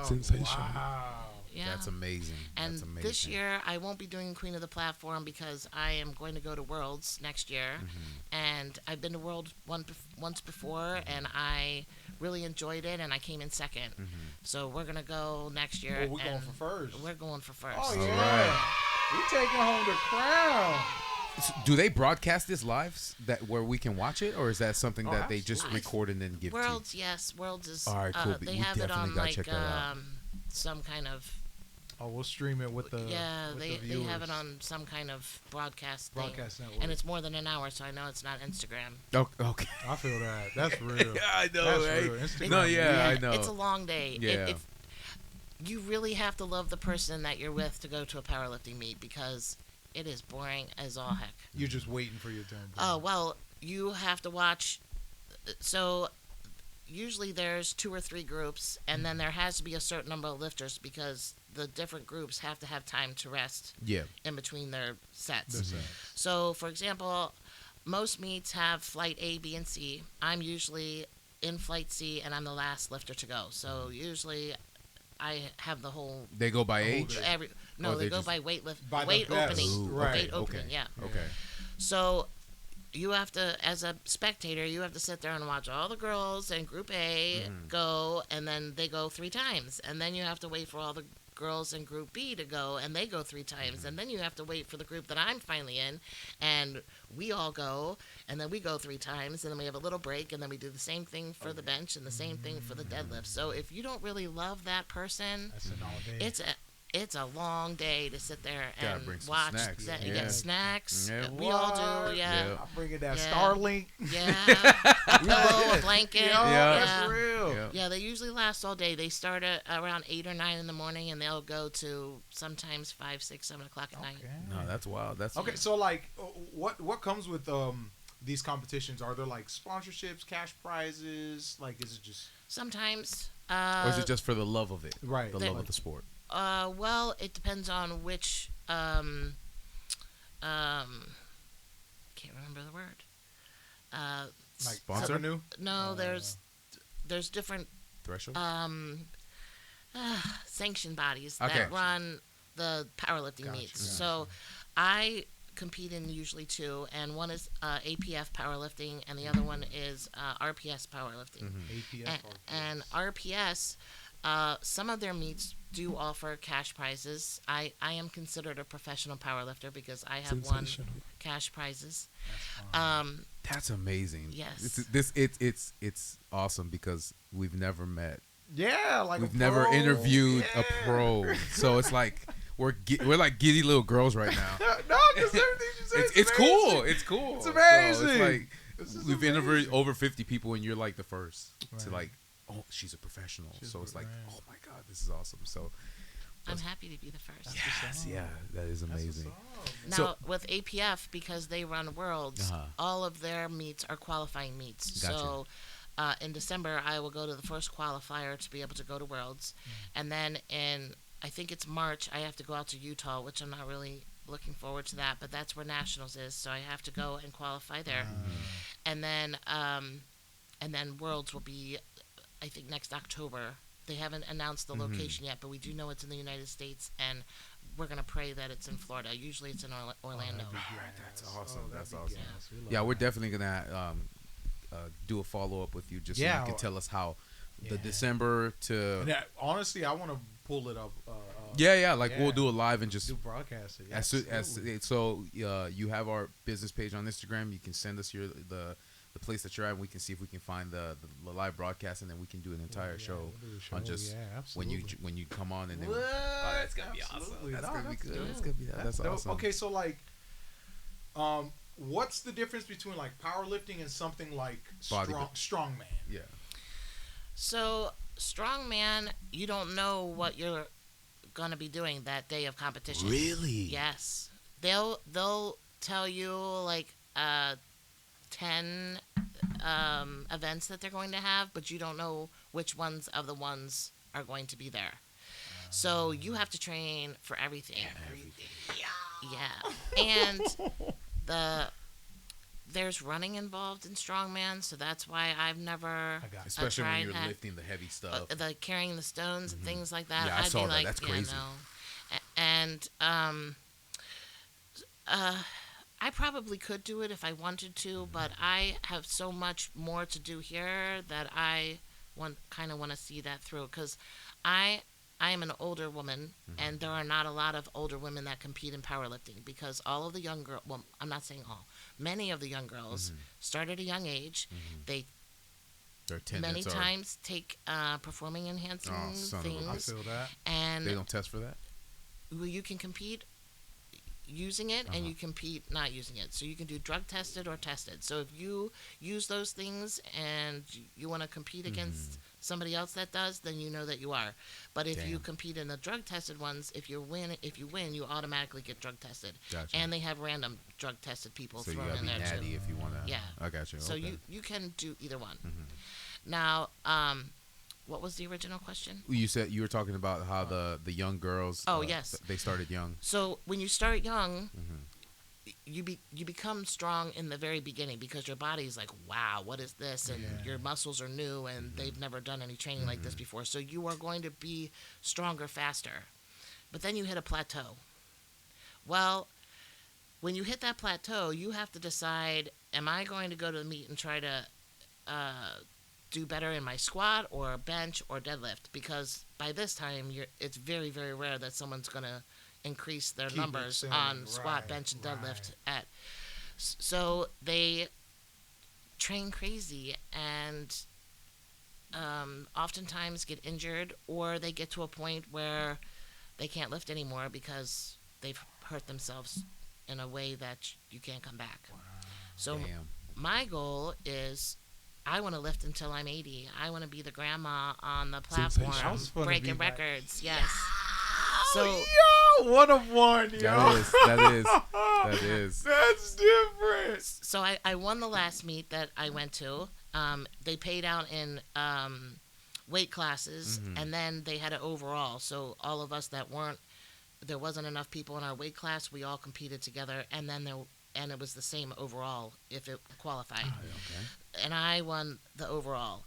out. Sensational. Wow. Yeah. That's amazing. And That's amazing. this year, I won't be doing Queen of the Platform because I am going to go to Worlds next year. And I've been to World once before, and I really enjoyed it, and I came in second. So we're going to go next year. Well, we're going and for first. We're going for first. Oh, All yeah. right. We taking home the crown. So do they broadcast this live that where we can watch it, or is that something Oh, that they just absolutely. record and then give Worlds, yes. Worlds is. All right, cool. They We have it definitely on gotta like check that out. some kind of. Oh, we'll stream it with the Yeah, with they the have it viewers. on some kind of broadcast thing. Broadcast network. And it's more than an hour, so I know it's not Instagram. Oh, okay. I feel that. That's real. Yeah, I know, That's right? real. Instagram. No, yeah, I Yeah, know. It's a long day. Yeah. You really have to love the person that you're with to go to a powerlifting meet because it is boring as all heck. You're just waiting for your turn. Oh, well, you have to watch. So usually there's 2 or 3 groups, and then there has to be a certain number of lifters because the different groups have to have time to rest Yeah. in between their sets. That's it. So, for example, most meets have flight A, B, and C. I'm usually in flight C, and I'm the last lifter to go. So usually I have the whole They go by age. no, Or they they go just- by By the weight best. opening, Ooh, Right. weight opening, okay. yeah. Okay. So you have to, as a spectator, you have to sit there and watch all the girls in Group A go, and then they go 3 times, and then you have to wait for all the girls in Group B to go, and they go 3 times, and then you have to wait for the group that I'm finally in, and we all go, and then we go 3 times, and then we have a little break, and then we do the same thing for the bench and the same thing for the deadlift. So if you don't really love that person, That's an all day. it's a long day to sit there Gotta and bring some watch. snacks. That. You Yeah. get snacks. Yeah. We all do. Yeah. Yeah. I'm bringing that Yeah. Starlink. Yeah. A pillow, a blanket. Yo, Yeah. that's real. Yeah. Yeah, they usually last all day. They start at around 8 or 9 in the morning, and they'll go to sometimes 5, 6, 7 o'clock at night. No, that's wild. That's Okay, so like, what comes with these competitions? Are there like sponsorships, cash prizes? Like, is it just Sometimes. Or is it just for the love of it? Right. The love of the sport. Well, it depends on which. Can't remember the word. like Sponsor? revenue? No, there's there's different Threshold. sanctioned bodies Okay. that run the powerlifting Gotcha, meets. gotcha. So I compete in usually two, and one is APF powerlifting, and the other one is RPS powerlifting. APF And RPS, some of their meets do offer cash prizes. I am considered a professional powerlifter because I have won cash prizes. That's amazing. Yes. It's awesome because we've never met. Yeah, like We've a never pro. interviewed a Yeah. pro, so it's like we're like giddy little girls right now. No, because everything you say It's cool. It's cool. It's So amazing. it's like This is we've interviewed amazing. over 50 people, and you're like the first to Right. like, oh, she's a professional. She's So it's like, right. oh my god, this is awesome. So I'm happy to be the first. yes, yeah, that is amazing. Now, So- with APF, because they run Worlds, Uh-huh. all of their meets are qualifying meets. Gotcha. So in December, I will go to the first qualifier to be able to go to Worlds. And then in, I think it's March, I have to go out to Utah, which I'm not really looking forward to that, but that's where Nationals is. So I have to go and qualify there. And then Worlds will be, I think, next October. They haven't announced the location yet, but we do know it's in the United States, and we're going to pray that it's in Florida. Usually it's in Orlando. That's awesome. That's that'd awesome. be gas. We love Yeah, we're that. definitely gonna do a follow up with you just so Yeah. you can tell us how the Yeah. December to And honestly, I want to pull it up. yeah, like yeah. we'll do it live and just Do broadcast it. as soon Absolutely. as so you have our business page on Instagram. You can send us the place that you're at, and we can see if we can find the live broadcast, and then we can do an entire Yeah, show we'll do a on show. just Yeah, when absolutely. you come on, and then What? that's gonna be awesome. Absolutely. That's No, gonna be that's good. dope. That's gonna be that's dope. awesome. Okay, so like, what's the difference between like powerlifting and something like strongman? Yeah. So, strongman, you don't know what you're going to be doing that day of competition. Really? Yes. They'll tell you like 10 events that they're going to have, but you don't know which ones of the ones are going to be there. So you have to train for everything. Yeah. And there's running involved in strongman, so that's why I've never I got it. Especially when tried you're that. lifting the heavy stuff. The carrying the stones and things like that. Yeah, I I'd saw be that. like, That's yeah, crazy. no. And I probably could do it if I wanted to, but I have so much more to do here that I kind of want to see that through, because I am an older woman, and there are not a lot of older women that compete in powerlifting, because all of the young girls, well, I'm not saying all, many of the young girls start at a young age. They Their attendance many are- times take performing enhancing Oh, son of a- I things, feel that. and They don't test for that. well, you can compete using it, and you compete not using it. So you can do drug tested or tested. So if you use those things and you want to compete against somebody else that does, then you know that you are. But if you Damn. compete in the drug tested ones, if you win, you automatically get drug tested. Gotcha. And they have random drug tested people So you thrown gotta in be there natty too. if you wanna. Yeah. I got you. So okay. you can do either one. Now, what was the original question? You said you were talking about how the young girls. Oh, yes. They started young. So when you start young, you become strong in the very beginning, because your body is like, wow, what is this? And your muscles are new, and they've never done any training like this before. So you are going to be stronger faster. But then you hit a plateau. Well, when you hit that plateau, you have to decide, am I going to go to the meet and try to do better in my squat or bench or deadlift? Because by this time, it's very, very rare that someone's going to increase their Keep it numbers same, on squat, right, bench, and deadlift. right. So they train crazy, and oftentimes get injured, or they get to a point where they can't lift anymore because they've hurt themselves in a way that you can't come back. So Damn. my goal is, I want to lift until I'm 80. I want to be the grandma on the platform, I was gonna breaking be that. records. Yes. So Yo, one of one, yo. That is. That's different. so I won the last meet that I went to. They paid out in weight classes, and then they had an overall. So all of us that there wasn't enough people in our weight class, we all competed together, and then it was the same overall if it qualified. Okay. And I won the overall.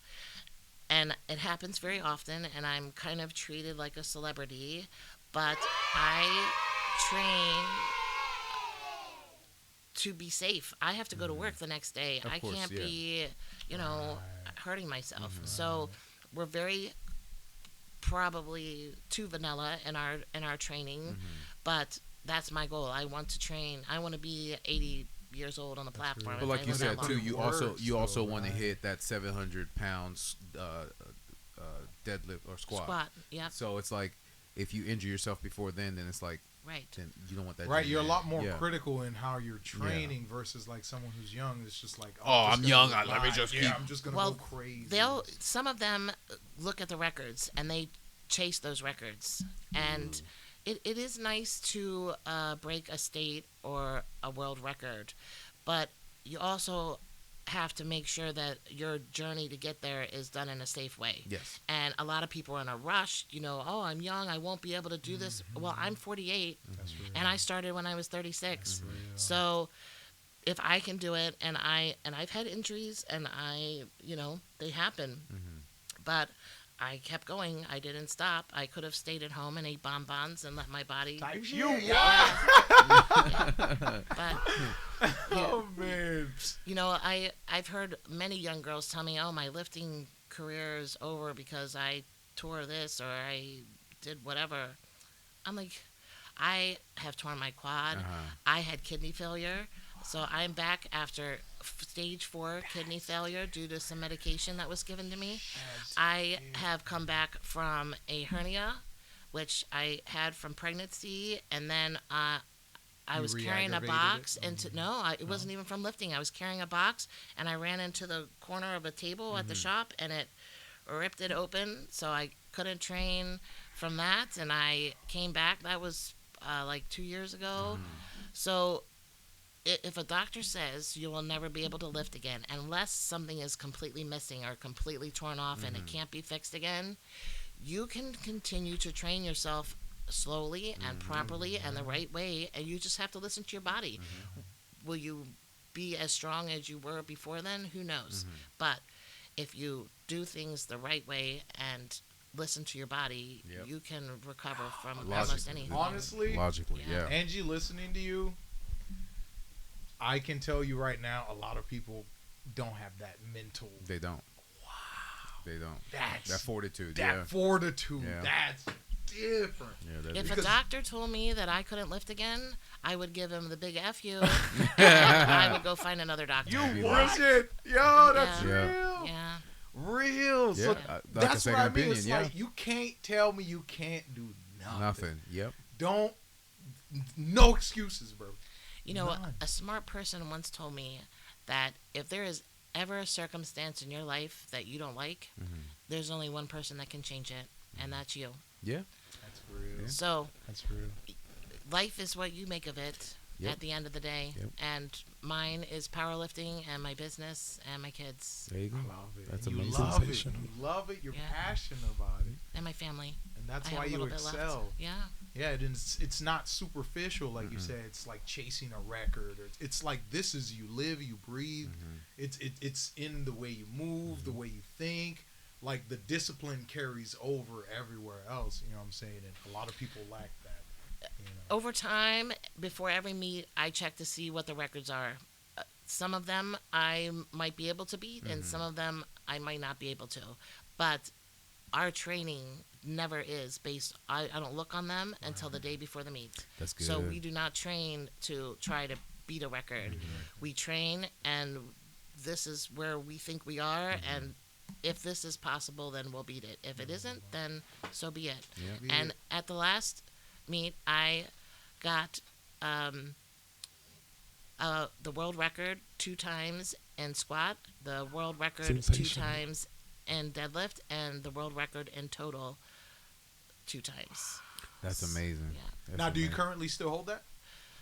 and it happens very often, and I'm kind of treated like a celebrity, but I train to be safe. I have to go to work the next day. Of I course, can't yeah. be, hurting myself. So we're very probably too vanilla in our training, but that's my goal. I want to train. I want to be 80 years old on the platform. But if like I you live said that long. too, you also want to right. hit that 700 pounds deadlift or squat. Yeah. So it's like if you injure yourself before then it's like Right. then you don't want that. Right, to you're a be- lot more yeah. critical in how you're training versus like someone who's young. It's just like, Oh, just I'm gonna young, go let me live. just yeah, keep- I'm just gonna Well, go crazy. Some of them look at the records and they chase those records, and it is nice to break a state or a world record, but you also have to make sure that your journey to get there is done in a safe way. Yes. And a lot of people are in a rush, oh, I'm young, I won't be able to do this. Well, I'm 48 That's real. and I started when I was 36. Real. So if I can do it, and I've had injuries, and they happen, but I kept going. I didn't stop. I could have stayed at home and ate bonbons and let my body. You But Oh man. I've heard many young girls tell me, "Oh, my lifting career is over because I tore this or I did whatever." I'm like, I have torn my quad. I had kidney failure. So I'm back after stage 4 kidney failure due to some medication that was given to me. I have come back from a hernia, which I had from pregnancy, and then I was carrying a re-aggravated box it? into it wasn't even from lifting. I was carrying a box, and I ran into the corner of a table at the shop, and it ripped it open, so I couldn't train from that, and I came back. That was like 2 years ago. So if a doctor says you will never be able to lift again unless something is completely missing or completely torn off and it can't be fixed again, you can continue to train yourself slowly and properly and the right way, and you just have to listen to your body. Will you be as strong as you were before then? Who knows? But if you do things the right way and listen to your body, Yep. you can recover from Logically. almost anything. Honestly, Logically, Yeah. yeah. Angie, listening to you, I can tell you right now, a lot of people don't have that mental. They don't. Wow. They don't. That's That fortitude. that yeah. fortitude. Yeah. That's different. Yeah, that If is. a Because- doctor told me that I couldn't lift again, I would give him the big F you, and I would go find another doctor. You worship. Yo, that's Yeah. real. Yeah. Real. Yeah, So like a that's what second I mean. opinion, It's yeah. like you can't tell me you can't do nothing. Nothing. Yep. Don't. No excuses, bro. None. A smart person once told me that if there is ever a circumstance in your life that you don't like, there's only one person that can change it, and that's you. Yeah. That's real. So That's real. life is what you make of it Yep. at the end of the day. Yep. And mine is powerlifting and my business and my kids There you go. I love it. That's And you amazing. love it. You love it. You're Yeah. passionate about it, and my family. and that's I have why a you little bit excel. left. Yeah. Yeah, it's not superficial like you said. It's like chasing a record. Or it's like this is you live, you breathe. It's in the way you move, the way you think. Like the discipline carries over everywhere else. You know what I'm saying? And a lot of people lack that. You know? Over time, before every meet, I check to see what the records are. Some of them I might be able to beat, and some of them I might not be able to. But our training never is based. I don't look on them until the day before the meet. That's good. So we do not train to try to beat a record. We train, and this is where we think we are, and if this is possible, then we'll beat it. If it isn't, then so be it. Yeah. And at the last meet, I got the world record 2 times in squat, the world record 2 Sensational. times in deadlift, and the world record in total 2 times. That's amazing. Yeah. That's Now, do you amazing. currently still hold that?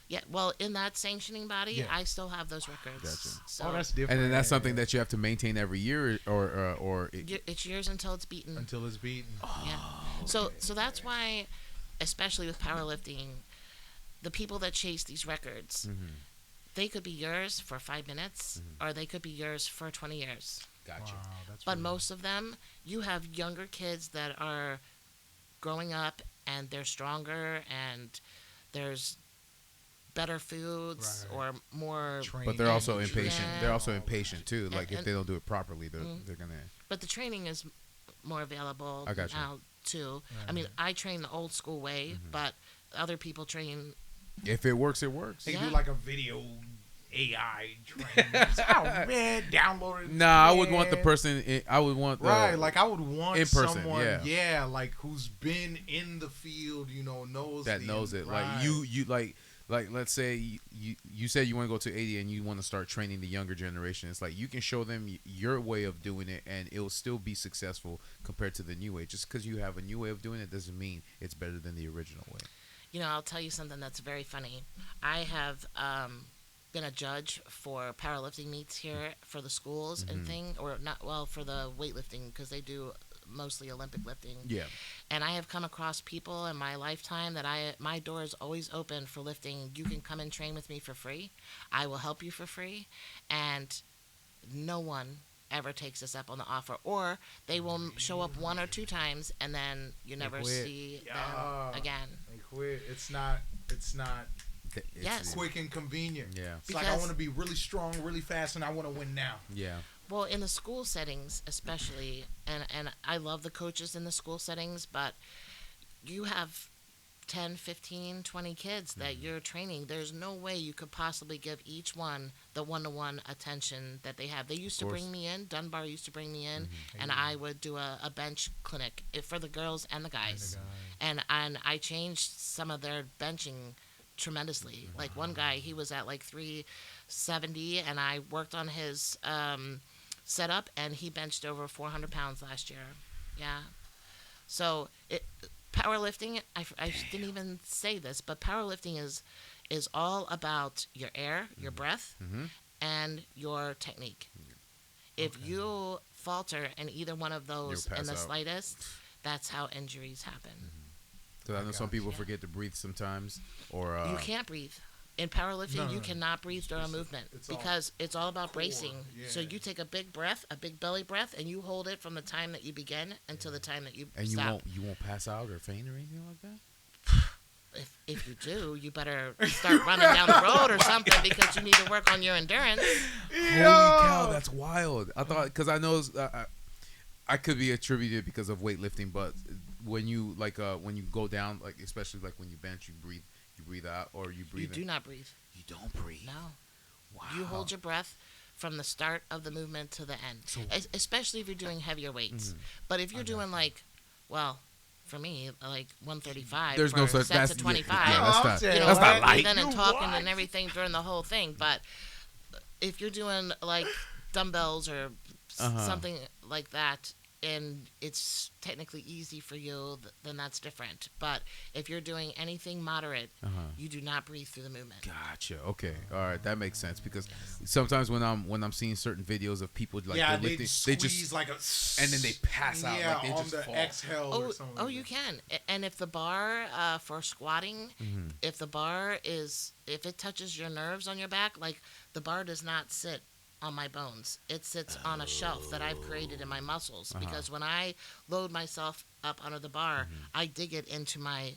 Yeah, well, in that sanctioning body, Yeah. I still have those records. Gotcha. So Oh, that's different. And then that's something that you have to maintain every year, or it's yours until it's beaten. until it's beaten. Yeah. So that's why, especially with powerlifting, the people that chase these records, they could be yours for 5 minutes, or they could be yours for 20 years. Gotcha. Wow, that's But really most of them, you have younger kids that are growing up and they're stronger and there's better foods Right. or more. training. But they're also Yeah. impatient. Yeah. They're also impatient too. Like if and- they don't do it properly, they're Mhm. they're gonna. But the training is more available I gotcha. now too. I Right. mean, I train the old school way, but other people train. If it works, it works. They Yeah. do like a video AI training. Oh man, download it. Nah, I would want the man. person. I would want the, Right, like I would want in person, someone, yeah. like who's been in the field, knows that the- knows it. right. Like you like let's say you said you want to go to 80 and you want to start training the younger generation. It's like you can show them your way of doing it and it'll still be successful compared to the new way. Just because you have a new way of doing it doesn't mean it's better than the original way. I'll tell you something that's very funny. I have been a judge for powerlifting meets here for the schools and thing, or not, well, for the weightlifting because they do mostly Olympic lifting. Yeah. And I have come across people in my lifetime that my door is always open for lifting. You can come and train with me for free. I will help you for free. And no one ever takes this up on the offer, or they will show up 1 or 2 times and then you never quit. see Yeah. them again. They quit. It's not Yes. quick and convenient. Yeah. It's like I Because- want to be really strong, really fast, and I want to win now. Yeah. Well, in the school settings, especially, and I love the coaches in the school settings, but you have 10, 15, 20 kids that you're training. There's no way you could possibly give each one the one-to-one attention that they have. They used to course. bring me in, Dunbar used to bring me in, and I would do a bench clinic for the girls and the guys. And I changed some of their benching tremendously. Like one guy, he was at like 370, and I worked on his setup, and he benched over 400 pounds last year. Yeah. So powerlifting, I didn't even say this, but powerlifting is all about your air, your breath, and your technique. If you falter in either one of those You'll in pass the out. slightest, that's how injuries happen. Because I know some people Yeah. forget to breathe sometimes, or You can't breathe. In powerlifting, No, you no. cannot breathe during a movement it's all because it's all about core, bracing. So yeah. you take a big breath, a big belly breath, and you hold it from the time that you begin until the time that you and stop. you won't pass out or faint or anything like that. If you do, you better start running down the road or something because you need to work on your endurance. Holy cow, that's wild. I thought because I know I could be attributed because of weightlifting, but when you when you go down, like especially like when you bench, you breathe out or you breathe. You do not breathe. You don't breathe. No. Wow. You hold your breath from the start of the movement to the end, So- especially if you're doing heavier weights. But if you're doing for me, like 135 There's for no such. sets That's of 25. Yeah, that's Oh, not. okay. That's not What? light. Breathing and You talking what? and everything during the whole thing. But if you're doing like dumbbells or something like that, and it's technically easy for you, then that's different. But if you're doing anything moderate, you do not breathe through the movement. Gotcha. Okay. All right. That makes sense because sometimes when I'm seeing certain videos of people like yeah, they're they lifting, squeeze they just like a, and then they pass out yeah, like they on just the fall. exhale or something. Oh, you can. And if the bar for squatting, if the bar if it touches your nerves on your back, like the bar does not sit on my bones. It sits on a shelf that I've created in my muscles because when I load myself up under the bar, I dig it into my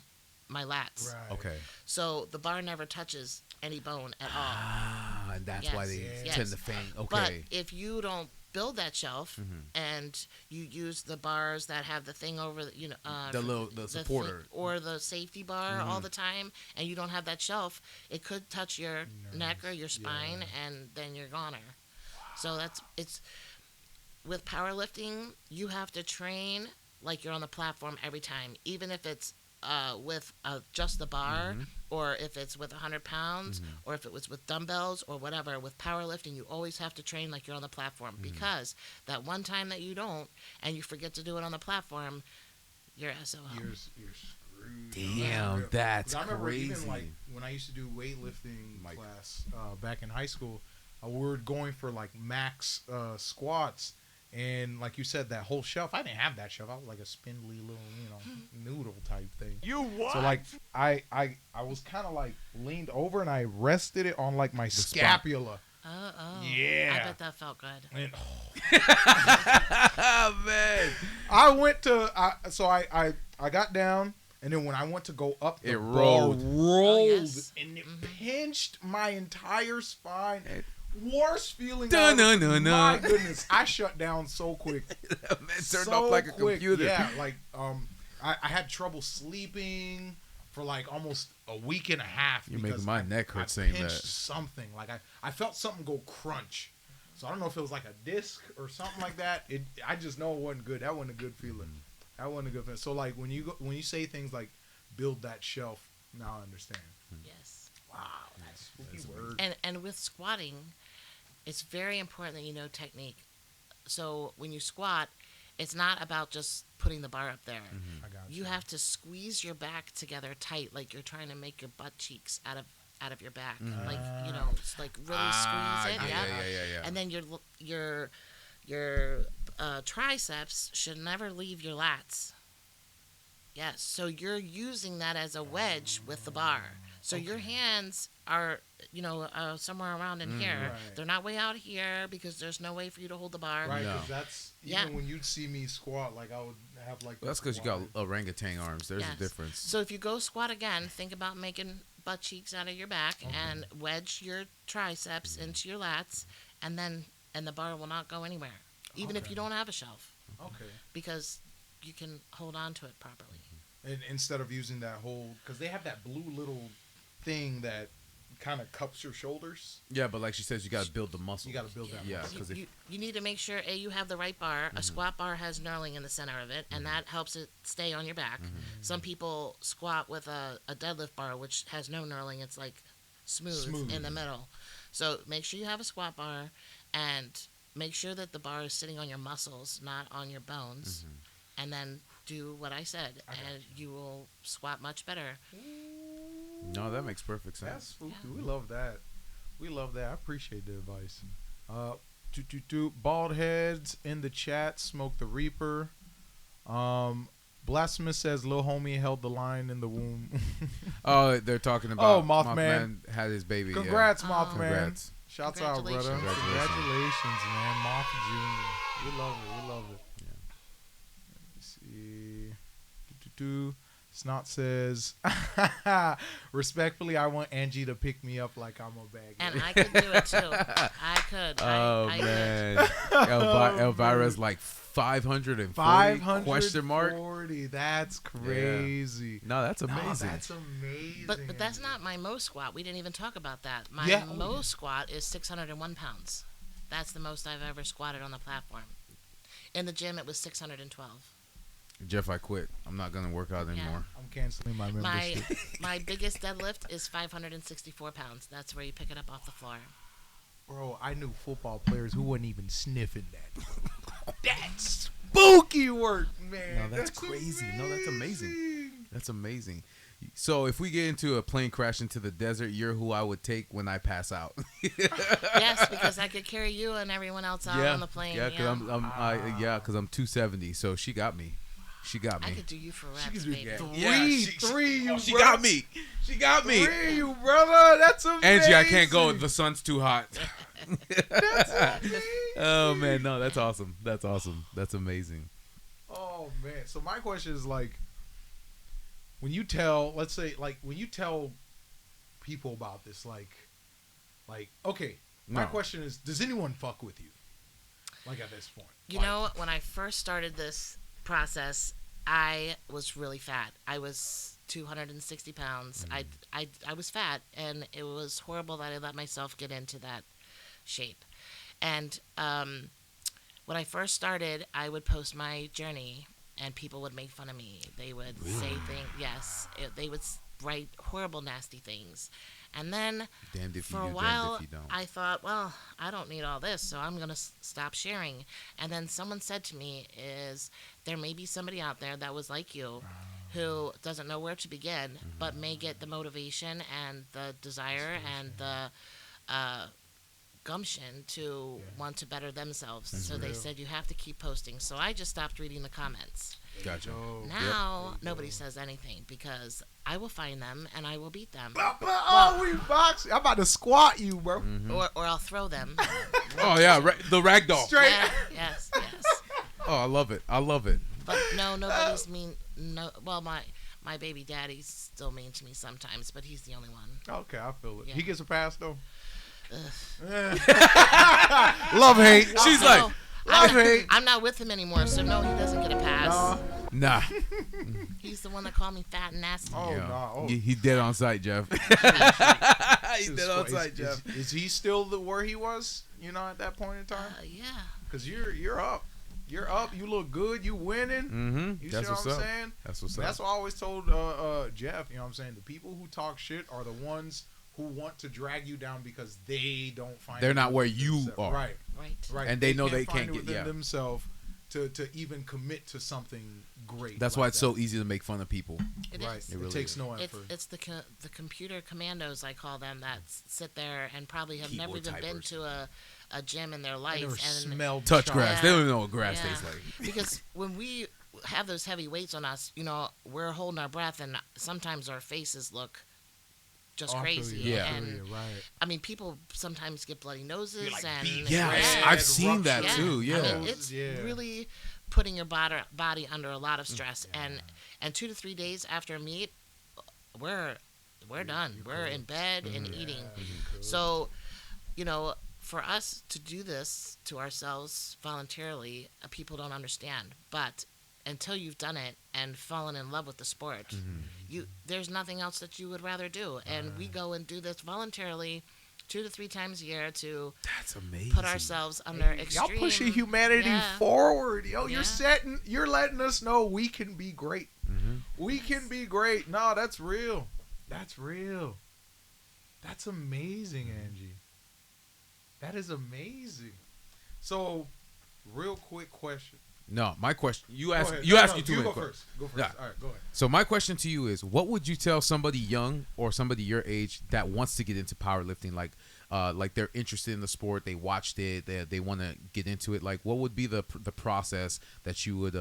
lats. Right. Okay. So the bar never touches any bone at all. Ah, and that's why they Yes. tend to faint. Okay. But if you don't build that shelf and you use the bars that have the thing over the supporter or the safety bar all the time, and you don't have that shelf, it could touch your neck or your spine, and then you're goner. So it's with powerlifting, you have to train like you're on the platform every time, even if it's with just the bar, or if it's with 100 pounds, or if it was with dumbbells or whatever. With powerlifting, you always have to train like you're on the platform because that one time that you don't and you forget to do it on the platform, you're SOL. You're screwed. Damn, that's 'Cause I remember crazy. even like when I used to do weightlifting class back in high school, we were going for like max squats, and like you said, that whole shelf. I didn't have that shelf. I was like a spindly little, noodle type thing. You what? So like I was kind of like leaned over and I rested it on like my spine. scapula. Oh. Yeah. I bet that felt good. And, Oh man, I went to I got down, and then when I went to go up, the It bar rolled. rolled, yes. and it pinched my entire spine. It- Worst feeling Dun, ever. dun, dun, My dun. goodness, I shut down so quick. man turned So off like a quick. computer. Yeah, like I had trouble sleeping for like almost a week and a half. You're because making my neck hurt saying pinched that. something. Like I felt something go crunch. So I don't know if it was like a disc or something like that. I just know it wasn't good. That wasn't a good feeling. That wasn't a good feeling. So like when you say things like build that shelf, now I understand. Yes. Wow, that's spooky word. And with squatting, it's very important that you know technique. So when you squat, it's not about just putting the bar up there. I got You have to squeeze your back together tight, like you're trying to make your butt cheeks out of your back. Like, you know, it's like really squeeze it. Yeah. And then your triceps should never leave your lats. Yes, so you're using that as a wedge with the bar. So your hands are, you know, somewhere around in here. Right. They're not way out here because there's no way for you to hold the bar. Right, No. 'cause that's Yeah. even when you'd see me squat, like I would have like. Well, that's because you got orangutan arms. There's a Yes. difference. So if you go squat again, think about making butt cheeks out of your back and wedge your triceps into your lats, and the bar will not go anywhere, even if you don't have a shelf, Okay. because you can hold on to it properly. And instead of using that whole, because they have that blue little thing that kind of cups your shoulders. Yeah, but like she says, you got to build the muscle. You got to build that. Yeah, muscle. 'cause if- You need to make sure you have the right bar. A squat bar has knurling in the center of it, and that helps it stay on your back. Some people squat with a deadlift bar, which has no knurling. It's like smooth in the middle. So make sure you have a squat bar, and make sure that the bar is sitting on your muscles, not on your bones. And then do what I said, and you will squat much better. No, that makes perfect That's sense. spooky. We love that. We love that. I appreciate the advice. Bald heads in the chat. Smoke the Reaper. Blasphemous says Lil Homie held the line in the womb. Oh, they're talking about Mothman. had his baby. Congrats, Oh. Mothman. Congrats. Shouts out, brother. Congratulations. Congratulations, man. Moth Jr. We love it. We love it. Yeah. Let me see. Snot says, respectfully, I want Angie to pick me up like I'm a bag. And I could do it too. I could. Oh I could. man, Elvira's like 540 question mark. 540. That's crazy. No, that's No, amazing. that's amazing. But that's not my most squat. We didn't even talk about that. My Yeah. most squat is 601 pounds. That's the most I've ever squatted on the platform. In the gym, it was 612. Jeff, I quit. I'm not gonna work out anymore. I'm canceling my My membership. my biggest deadlift is 564 pounds. That's where you pick it up off the floor. Bro, I knew football players who wasn't even sniffing that. That's spooky work, man. No, that's crazy. No, that's amazing. That's amazing. So if we get into a plane crash into the desert, you're who I would take when I pass out. Yes, because I could carry you and everyone else out on the plane. Yeah, because I'm 270. So she got me. She got me. I could do you for reps, could do baby. Three, you she brother. got me. She got me. Three, you brother. That's amazing. Angie, I can't go. The sun's too hot. That's amazing. Oh man, no, that's awesome. That's awesome. That's amazing. Oh man. So my question is like, when you tell, let's say, like when you tell people about this, like, okay, my No. question is, does anyone fuck with you? Like at this point, You know, when I first started this process, I was really fat. I was 260 pounds. I was fat, and it was horrible that I let myself get into that shape. And when I first started, I would post my journey, and people would make fun of me. They would say things. Yes, they would write horrible, nasty things. And then Damned if you for a do, while, damned if you don't. I thought, well, I don't need all this, so I'm going to stop sharing. And then someone said to me, there may be somebody out there that was like you who doesn't know where to begin, but may get the motivation and the desire and the gumption to want to better themselves. That's so they real. said you have to keep posting. So I just stopped reading the comments. Gotcha. Now nobody says anything because I will find them and I will beat them, We boxing. I'm about to squat you, bro. or I'll throw them. Oh yeah, the ragdoll. Straight. Yeah, yes. Oh, I love it. I love it. But no, nobody's mean. No, well, my baby daddy's still mean to me sometimes, but he's the only one. Okay, I feel it. Yeah. He gets a pass though. Love hate. She's No, like, I'm not with him anymore, so no, he doesn't get a pass. nah. He's the one that called me fat and nasty. Oh Yeah. no. Oh. He dead on sight, Jeff. He's dead on sight, Jeff. Is he still where he was? At that point in time? Yeah. Because you're up. You're up. You look good. You winning. Mm-hmm. You That's see what's what I'm up. saying? That's what's That's up. what I always told Jeff. You know what I'm saying? The people who talk shit are the ones who want to drag you down because they don't find They're it not where within you themselves. are. Right. Right. And they know they find can't it get- within yeah. themselves to even commit to something great. That's like why it's that. so easy to make fun of people. It Right. is. It, really takes is. no It's effort. the computer commandos, I call them, that sit there and probably have never Keyboard even been typers. to a gym in their I life. never And smelled Touch chalk. grass. They don't even know what grass Yeah. tastes like. because when we have those heavy weights on us, we're holding our breath, and sometimes our faces look just Oh, I feel crazy. you. Yeah. I feel And you, right. I mean, people sometimes get bloody noses, like and beat. Yeah, Yeah. I've seen that Yeah. too. I Yeah. mean, it's Yeah. really putting your body under a lot of stress, and 2 to 3 days after a meet, we're done. We're in bed and eating. So, for us to do this to ourselves voluntarily, people don't understand. But until you've done it and fallen in love with the sport, there's nothing else that you would rather do. And we go and do this voluntarily 2 to 3 times a year to That's amazing. put ourselves under Y'all extreme. pushing humanity Yeah. forward, yo. Yeah. You're letting us know we can be great. Mm-hmm. We can be great. No, that's real. That's real. That's amazing, Angie. That is amazing. So, real quick question. No, my question. You Go ask. ahead. You No, ask no, you too you many go questions. first. Go first. Yeah. All right, go ahead. So my question to you is, what would you tell somebody young or somebody your age that wants to get into powerlifting, like they're interested in the sport, they watched it, they want to get into it, like what would be the process that you would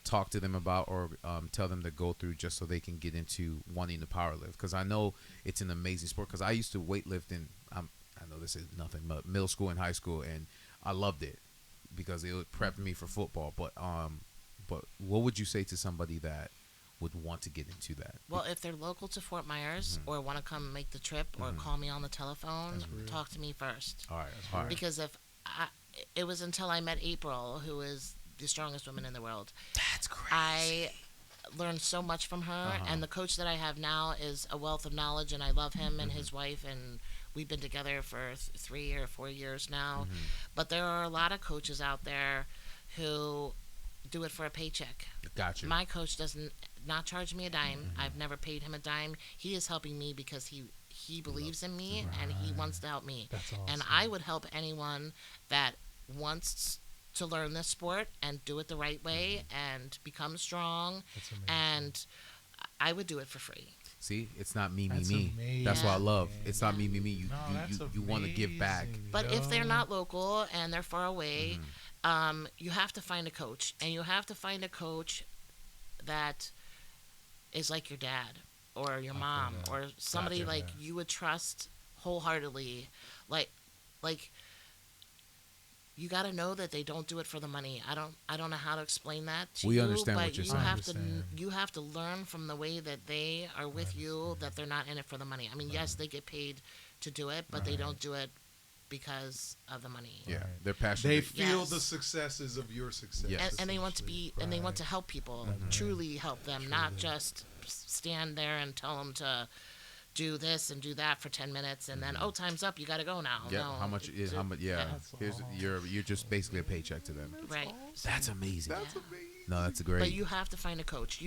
talk to them about or tell them to go through just so they can get into wanting to powerlift? Because I know it's an amazing sport. Because I used to weightlift in, I know this is nothing, but middle school and high school, and I loved it because it prepped me for football. But what would you say to somebody that would want to get into that? Well, if they're local to Fort Myers or want to come make the trip or call me on the telephone, talk to me first. All right. Because it was until I met April, who is the strongest woman in the world. That's crazy. I learned so much from her, and the coach that I have now is a wealth of knowledge, and I love him and his wife, and we've been together for 3 or 4 years now. But there are a lot of coaches out there who do it for a paycheck. Gotcha. My coach doesn't not charge me a dime. I've never paid him a dime. He is helping me because he believes in me and he wants to help me. That's awesome. And I would help anyone that wants to learn this sport and do it the right way and become strong. That's amazing. And I would do it for free. See, it's not me, That's me. amazing. That's what I love. Yeah. It's not me, me. You No, that's you want to give back. amazing, But if they're yo. not local and they're far away, you have to find a coach. And you have to find a coach that is like your dad or your mom that. or somebody Gotcha. like you would trust wholeheartedly. Like you got to know that they don't do it for the money. I don't know how to explain that to We you. understand but what you're you saying. have Understand. you have to learn from the way that they are with you that they're not in it for the money. I mean, yes, they get paid to do it, but they don't do it because of the money. Yeah, Right. they're They passionate. feel Yes. the successes of your success. Yes. And they want to be and they want to help people, truly help them, not just stand there and tell them to do this and do that for 10 minutes and then time's up, you got to go now. Yeah, No, how much is it's- how much? Yeah, That's here's you're just basically a paycheck to them. right. That's amazing. That's amazing. No, that's great. But you have to find a coach.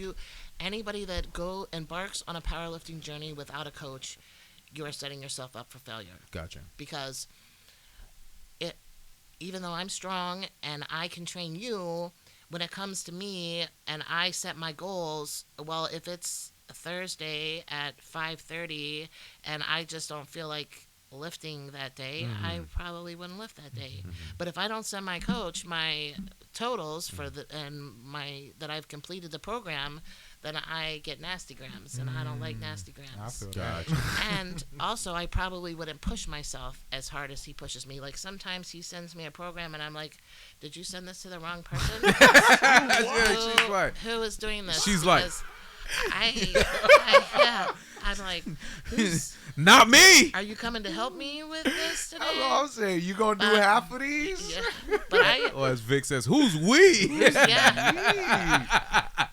Anybody that embarks on a powerlifting journey without a coach, you are setting yourself up for failure. Gotcha. Because even though I'm strong and I can train you, when it comes to me and I set my goals, well, if it's a Thursday at 5:30 and I just don't feel like lifting that day, I probably wouldn't lift that day. But if I don't send my coach my totals for that I've completed the program, then I get nasty grams, and I don't like nasty I grams. feel that. And also, I probably wouldn't push myself as hard as he pushes me. Like, sometimes he sends me a program, and I'm like, did you send this to the wrong person? She's like, Who is doing this? She's like, Because I'm like, not me. are you coming to help me with this today? That's what I'm saying. You gonna do half of these? Yeah, but Or as Vic says, who's we?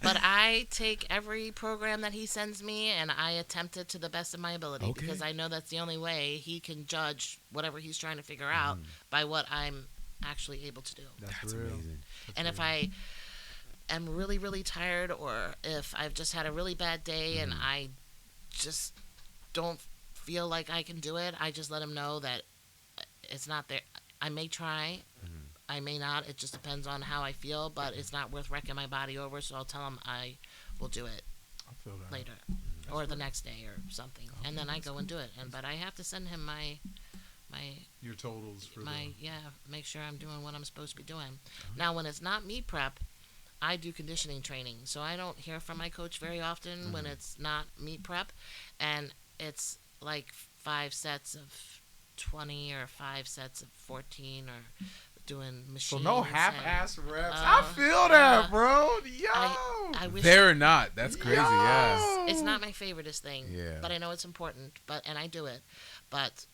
but I take every program that he sends me and I attempt it to the best of my ability because I know that's the only way he can judge whatever he's trying to figure out by what I'm actually able to do. That's real. amazing. And if I am really, really tired, or if I've just had a really bad day and I just don't feel like I can do it, I just let him know that it's not there. I may try, I may not. It just depends on how I feel, but it's not worth wrecking my body over, so I'll tell him I will do it I feel that. later or the next day or something. And then I go and do it. But I have to send him my Your totals for make sure I'm doing what I'm supposed to be doing. Now, when it's not meet prep, I do conditioning training, so I don't hear from my coach very often when it's not meet prep, and it's like 5 sets of 20 or 5 sets of 14 or doing So machines. no half-ass reps. I feel that, bro. Yo. I wish They're not. That's crazy. Yeah. it's not my favoriteest thing, Yeah. but I know it's important, and I do it. But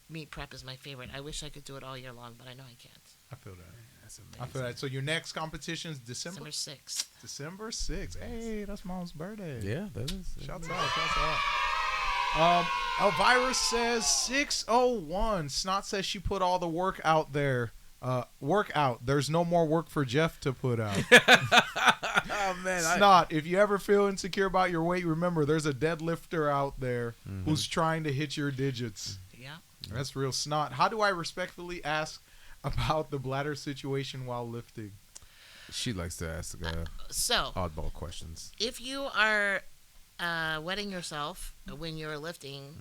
meet prep is my favorite. I wish I could do it all year long, but I know I can't. I feel that. That's amazing. I feel that. So your next competition is December? December 6th. December 6th. Hey, that's Mom's birthday. Yeah, that is. Shouts out. Shouts out. Elvira says 601. Snot says she put all the work out there. Work out. There's no more work for Jeff to put out. Oh man, Snot, if you ever feel insecure about your weight, remember there's a deadlifter out there who's trying to hit your digits. Yeah. That's real. Snot, how do I respectfully ask about the bladder situation while lifting? she likes to ask So, oddball questions. if you are wetting yourself when you're lifting,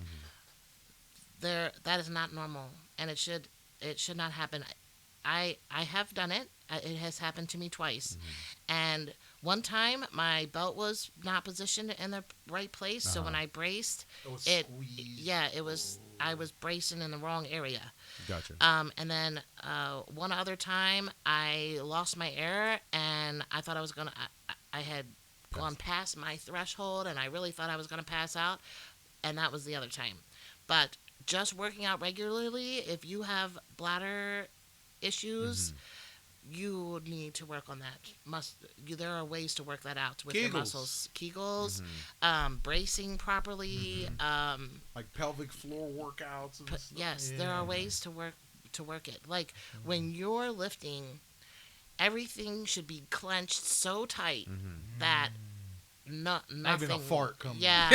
that is not normal, and it should not happen. I have done it. It has happened to me twice, and one time my belt was not positioned in the right place. So when I braced, it was I was bracing in the wrong area. Gotcha. And then one other time I lost my air, and I thought I had gone past my threshold, and I really thought I was gonna pass out, and that was the other time. But just working out regularly, if you have bladder issues, you need to work on that. There are ways to work that out with your muscles. Kegels, bracing properly, like pelvic floor workouts. And stuff. Yes, there are ways to work it. Like when you're lifting, everything should be clenched so tight that nothing. Not even a fart comes. Yeah.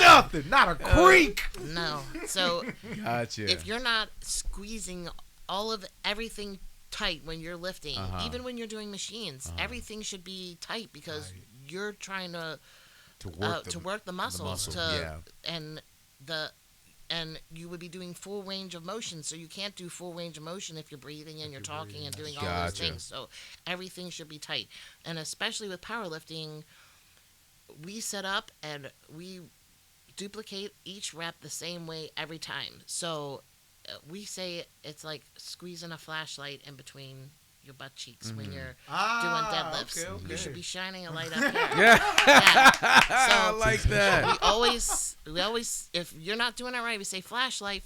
Nothing. Not a creak. No. So Gotcha. if you're not squeezing all of everything tight when you're lifting, even when you're doing machines, everything should be tight because you're trying to work the muscles and you would be doing full range of motion. So you can't do full range of motion if you're breathing and you're talking and doing all those things. So everything should be tight. And especially with powerlifting, we set up and we duplicate each rep the same way every time. So we say it's like squeezing a flashlight in between your butt cheeks when you're doing deadlifts. Okay. You should be shining a light up here. Yeah. So I like that. we always, if you're not doing it right, we say flashlight,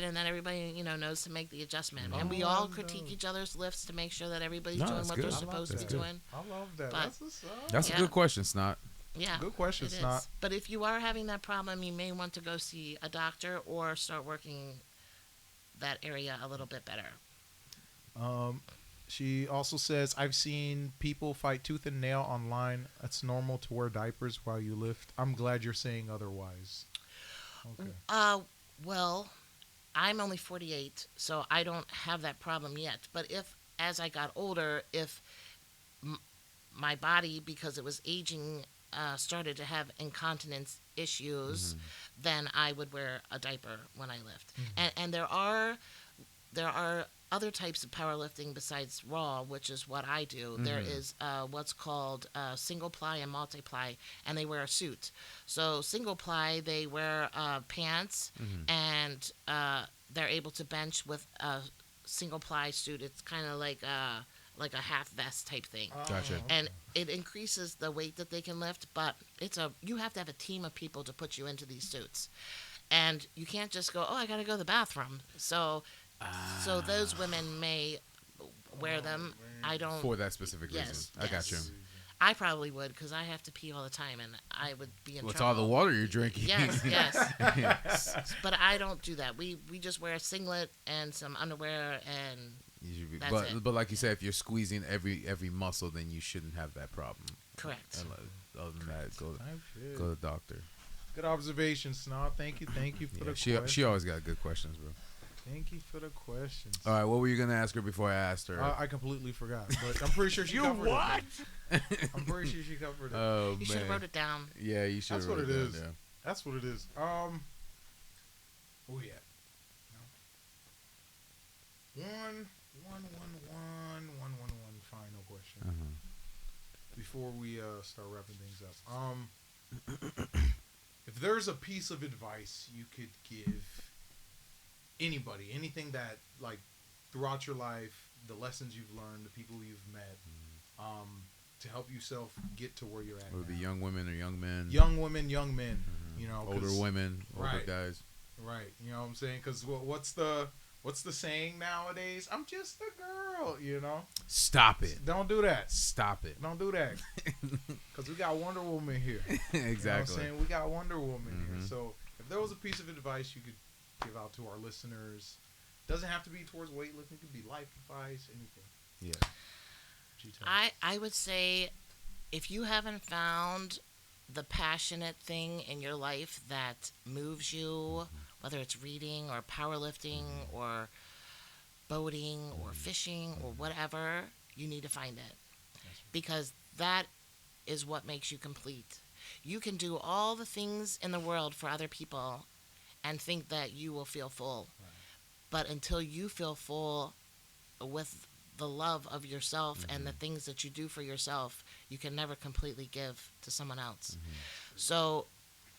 and then everybody, knows to make the adjustment. And we all critique each other's lifts to make sure that everybody's doing that's what good. they're I supposed to be doing. I love that. But- That's what's up. That's a good question, Snot. Yeah. Good question, it is. Snot. But if you are having that problem, you may want to go see a doctor or start working that area a little bit better. She also says, I've seen people fight tooth and nail online. It's normal to wear diapers while you lift. I'm glad you're saying otherwise. Okay. Well, I'm only 48, so I don't have that problem yet. But as I got older, if my body, because it was aging, started to have incontinence issues, then I would wear a diaper when I lift. And there are other types of powerlifting besides raw, which is what I do. There is what's called single ply and multiply, and they wear a suit. So single ply, they wear pants, and they're able to bench with a single ply suit. It's kind of like a half vest type thing. Gotcha. And it increases the weight that they can lift, but you have to have a team of people to put you into these suits. And you can't just go, oh, I got to go to the bathroom. So those women may wear them. I don't. For that specific reason. I got you. I probably would, because I have to pee all the time, and I would be in What's trouble. all the water you're drinking? Yes. But I don't do that. We just wear a singlet and some underwear, and that's it. But like you said, if you're squeezing every muscle, then you shouldn't have that problem. Correct. Other than that, go to the doctor. Good observation, Snob. Thank you for the question. She always got good questions, bro. Thank you for the questions. All right, what were you gonna ask her before I asked her? I completely forgot, but I'm pretty sure she covered it. I'm pretty sure she covered it. Oh, You should have wrote it down. Yeah, you should. That's what it down, is. Yeah. That's what it is. Oh yeah. One final question before we start wrapping things up. If there's a piece of advice you could give anybody, anything that, like, throughout your life, the lessons you've learned, the people you've met, to help yourself get to where you're at. Would it be now. young women or young men? Young women, young men. You know, older women, older right. guys. Right. You know what I'm saying? Because what's the saying nowadays? I'm just a girl. You know. Stop it. Don't do that. Stop it. Don't do that. Because we got Wonder Woman here. Exactly. You know what I'm saying? We got Wonder Woman here. So if there was a piece of advice you could give out to our listeners, doesn't have to be towards weightlifting. It could be life advice, anything. Yeah. I would say, if you haven't found the passionate thing in your life that moves you, whether it's reading or powerlifting or boating or fishing or whatever, you need to find it. Because that is what makes you complete. You can do all the things in the world for other people and think that you will feel full. But until you feel full with the love of yourself and the things that you do for yourself, you can never completely give to someone else. So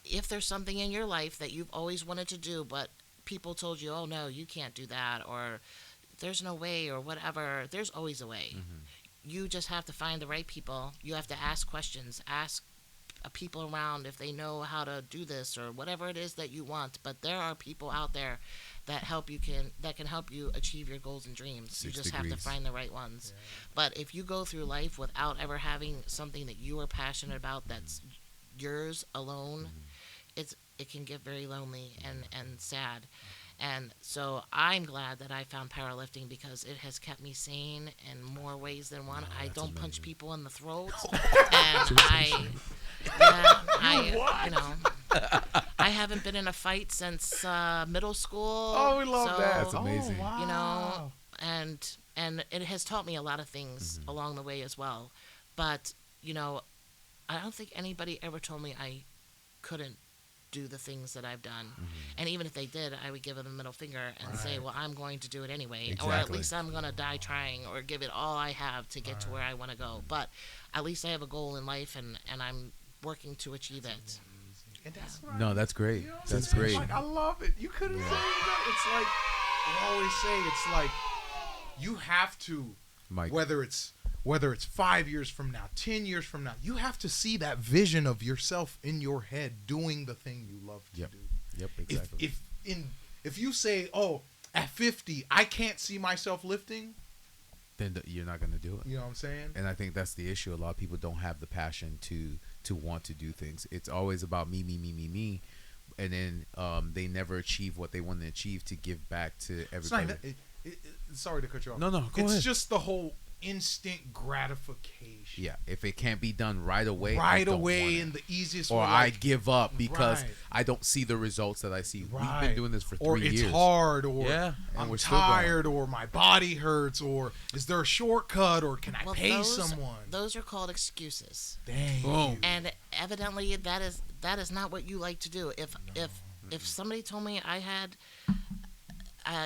if there's something in your life that you've always wanted to do, but people told you, oh no, you can't do that, or there's no way, or whatever, there's always a way. You just have to find the right people. You have to ask questions, ask people around if they know how to do this or whatever it is that you want. But there are people out there that can help you achieve your goals and dreams. You just have to find the right ones. But if you go through life without ever having something that you are passionate about that's yours alone, it can get very lonely and sad. And so I'm glad that I found powerlifting, because it has kept me sane in more ways than one. I don't punch people in the throat, and I haven't been in a fight since middle school. Oh, we love that. That's amazing. Oh, wow. You know, and it has taught me a lot of things along the way as well. But, you know, I don't think anybody ever told me I couldn't do the things that I've done. And even if they did, I would give them the middle finger and say, well, I'm going to do it anyway. Or at least I'm going to die trying, or give it all I have to get to where I want to go. But at least I have a goal in life, and I'm working to achieve it. And that's what No, that's great. you know, That's it's great. Like, I love it. You couldn't say that. It's like we always say. It's like you have to, Mike. whether it's 5 years from now, 10 years from now, you have to see that vision of yourself in your head doing the thing you love to do. Yep, exactly. If you say, oh, at 50, I can't see myself lifting, then you're not going to do it. you know what I'm saying? And I think that's the issue. A lot of people don't have the passion to want to do things. It's always about me, and then they never achieve what they want to achieve to give back to It's not everybody. even, sorry to cut you off. No, go it's ahead. just the whole instant gratification. Yeah, if it can't be done right away, Right don't away want it. in the easiest Or way. I give up because Right. I don't see the results that I see. Right. We've been doing this for 3 or years. it's hard, or Yeah, and I'm we're still going. tired, or my body hurts, or is there a shortcut, or can I Well, pay those, someone? Those are called excuses. Dang. Boom. And evidently that is not what you like to do. If somebody told me I had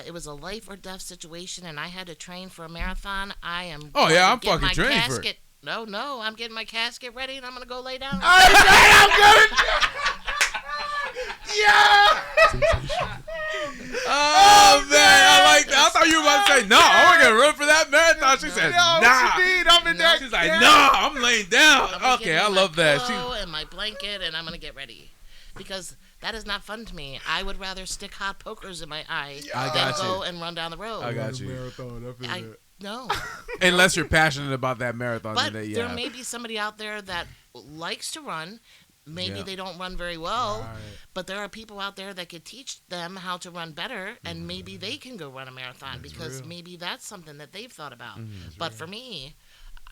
it was a life or death situation and I had to train for a marathon, I am Oh, going yeah, to I'm get fucking my training for it. casket. No, I'm getting my casket ready and I'm gonna go lay down. Yeah. Oh, man, I like that. I thought you were about to say, no, I'm going to run for that marathon. She said, Yo, nah. what you need? I'm in that. She's like, yeah. no, I'm laying down. I'm gonna Okay, get I me love my that. pillow and my blanket and I'm gonna get ready. Because that is not fun to me. I would rather stick hot pokers in my eye I than got go you. and run down the road. I got you. Marathon. I feel I that. no. Unless you're passionate about that marathon. But then there may be somebody out there that likes to run. Maybe Yeah. they don't run very well, Right. but there are people out there that could teach them how to run better, and maybe they can go run a marathon because real. maybe that's something that they've thought about. But for me,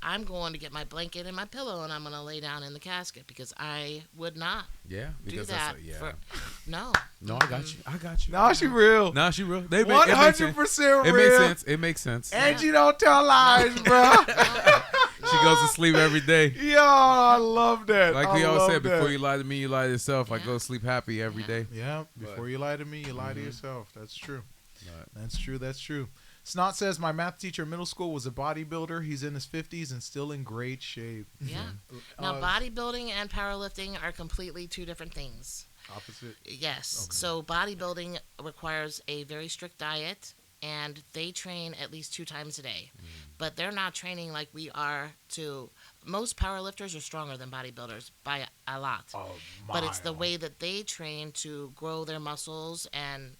I'm going to get my blanket and my pillow, and I'm going to lay down in the casket because I would not Yeah, do because that. that's For, no. No, I got you. I got you. Nah, she real. Nah, she real. They 100% It real. makes sense. It makes sense. Angie don't tell lies, bro. She goes to sleep every day. Yo, I love that. Like I we always love said, that. before you lie to me, you lie to yourself. I Yeah. go to sleep happy every Yeah. day. Yeah, before you lie to me, you lie Mm-hmm. to yourself. That's true. Right. That's true. That's true. Snot says my math teacher in middle school was a bodybuilder. He's in his 50s and still in great shape. Yeah. Mm-hmm. Now, bodybuilding and powerlifting are completely two different things. Opposite. Yes. Okay. So bodybuilding requires a very strict diet, and they train at least 2 times a day. But they're not training like we are to. Most powerlifters are stronger than bodybuilders by a lot. Oh, But it's the mile. way that they train to grow their muscles and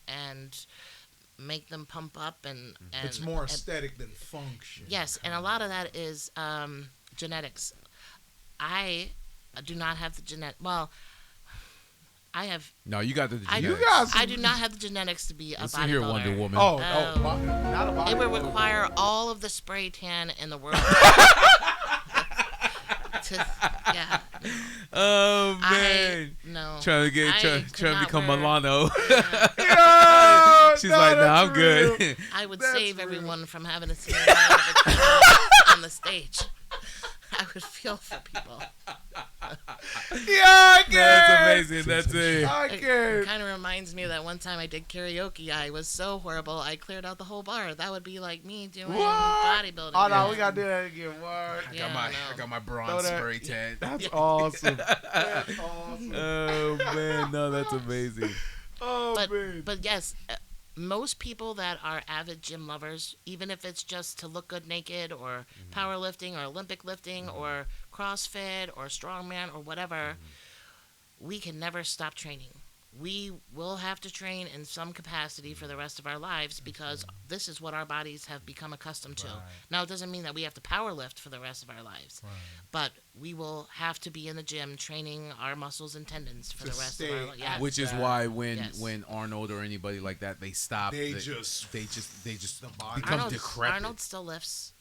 make them pump up and It's more and- aesthetic than function. Yes, and a lot of that is genetics. I do not have the Well, I have. No, you got the I, genetics. You guys- I do not have the genetics to be a Listen here, Wonder bodybuilder. Woman. Oh, Oh. not a bodybuilder. It would require all of the spray tan in the world. Yeah. Oh, I man. no. Trying to I trying could to not become wear- Milano. Yo, She's no, like, nah, that's I'm good. real. I would That's save real. everyone from having to see me on the stage. I would feel for people. Yeah, I can. That's amazing. That's it. I It can. kind of reminds me of that one time I did karaoke. I was so horrible. I cleared out the whole bar. That would be like me doing What? bodybuilding. Oh, no, Yeah. we got to do that again. What? Yeah, I got my bronze Throw that- spray tan. That's awesome. That's awesome. Oh, man. No, that's amazing. Oh, man. But yes, most people that are avid gym lovers, even if it's just to look good naked or powerlifting or Olympic lifting or CrossFit or Strongman or whatever, we can never stop training. We will have to train in some capacity for the rest of our lives because this is what our bodies have become accustomed to. Right. Now, it doesn't mean that we have to powerlift for the rest of our lives, but we will have to be in the gym training our muscles and tendons for To the rest of our stay lives. at- Which is that- why when Yes. when Arnold or anybody like that, they stop. They they just the body- become decrepit. Arnold still lifts.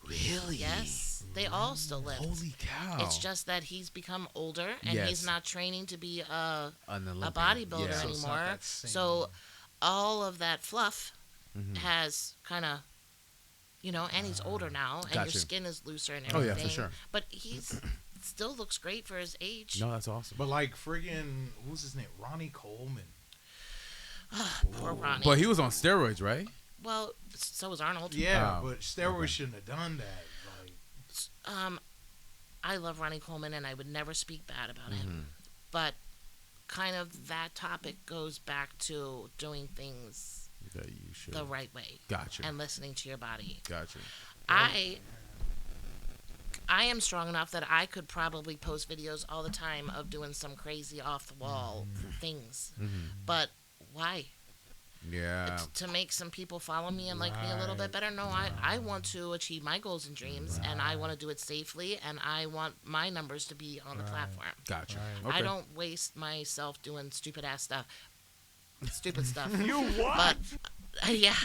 Really? Yes, they all still lift. Holy cow! It's just that he's become older and Yes. he's not training to be a An Olympian. bodybuilder Yeah. So it's not anymore. that same- So all of that fluff Mhm. has kind of, and he's older now, and Gotcha. your skin is looser and Oh, everything. yeah, for sure. But he's still looks great for his age. No, that's awesome. But like friggin', who's his name? Ronnie Coleman. Poor Ronnie. But he was on steroids, right? well, so was Arnold. Yeah, Oh, but steroids okay. shouldn't have done that. Like, I love Ronnie Coleman, and I would never speak bad about Mm-hmm. him. But kind of that topic goes back to doing things That you should. the right way Gotcha. and listening to your body. Gotcha. I am strong enough that I could probably post videos all the time of doing some crazy off the wall things. But why? Yeah. To make some people follow me and like me a little bit better? No, I want to achieve my goals and dreams, and I want to do it safely, and I want my numbers to be on the platform. Gotcha. Right. Okay. I don't waste myself doing stupid ass stuff. Stupid stuff. you what? But yeah,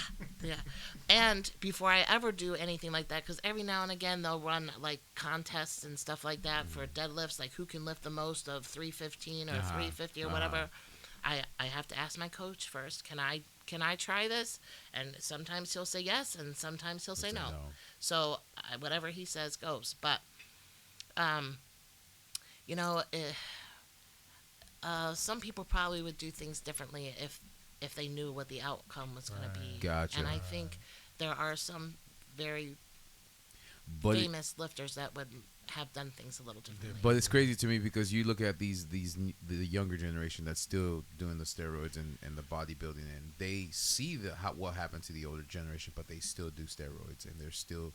Yeah. And before I ever do anything like that, because every now and again they'll run like contests and stuff like that for deadlifts, like who can lift the most of 315 or 350 or whatever. I have to ask my coach first, can I try this? And sometimes he'll say yes, and sometimes he'll say no. So whatever he says goes. But, you know, some people probably would do things differently if they knew what the outcome was going to be. Gotcha. And I think there are some very famous lifters that would have done things a little differently. But it's crazy to me because you look at the younger generation that's still doing the steroids and the bodybuilding, and they see what happened to the older generation, but they still do steroids, and they're still.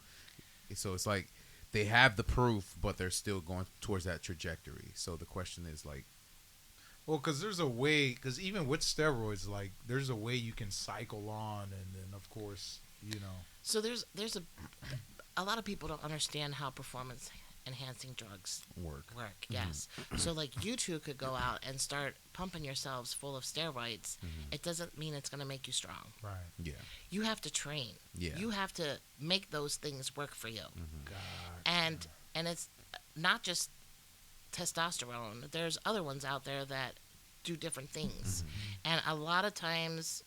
So it's like they have the proof, but they're still going towards that trajectory. So the question is like. Well, because there's a way, because even with steroids, like, there's a way you can cycle on, and then, of course, you know. So there's a lot of people don't understand how performance-enhancing drugs work. Yes. So, like, you two could go out and start pumping yourselves full of steroids. It doesn't mean it's going to make you strong. Right. Yeah. You have to train. Yeah. You have to make those things work for you. Gotcha. And it's not just testosterone. There's other ones out there that do different things, and a lot of times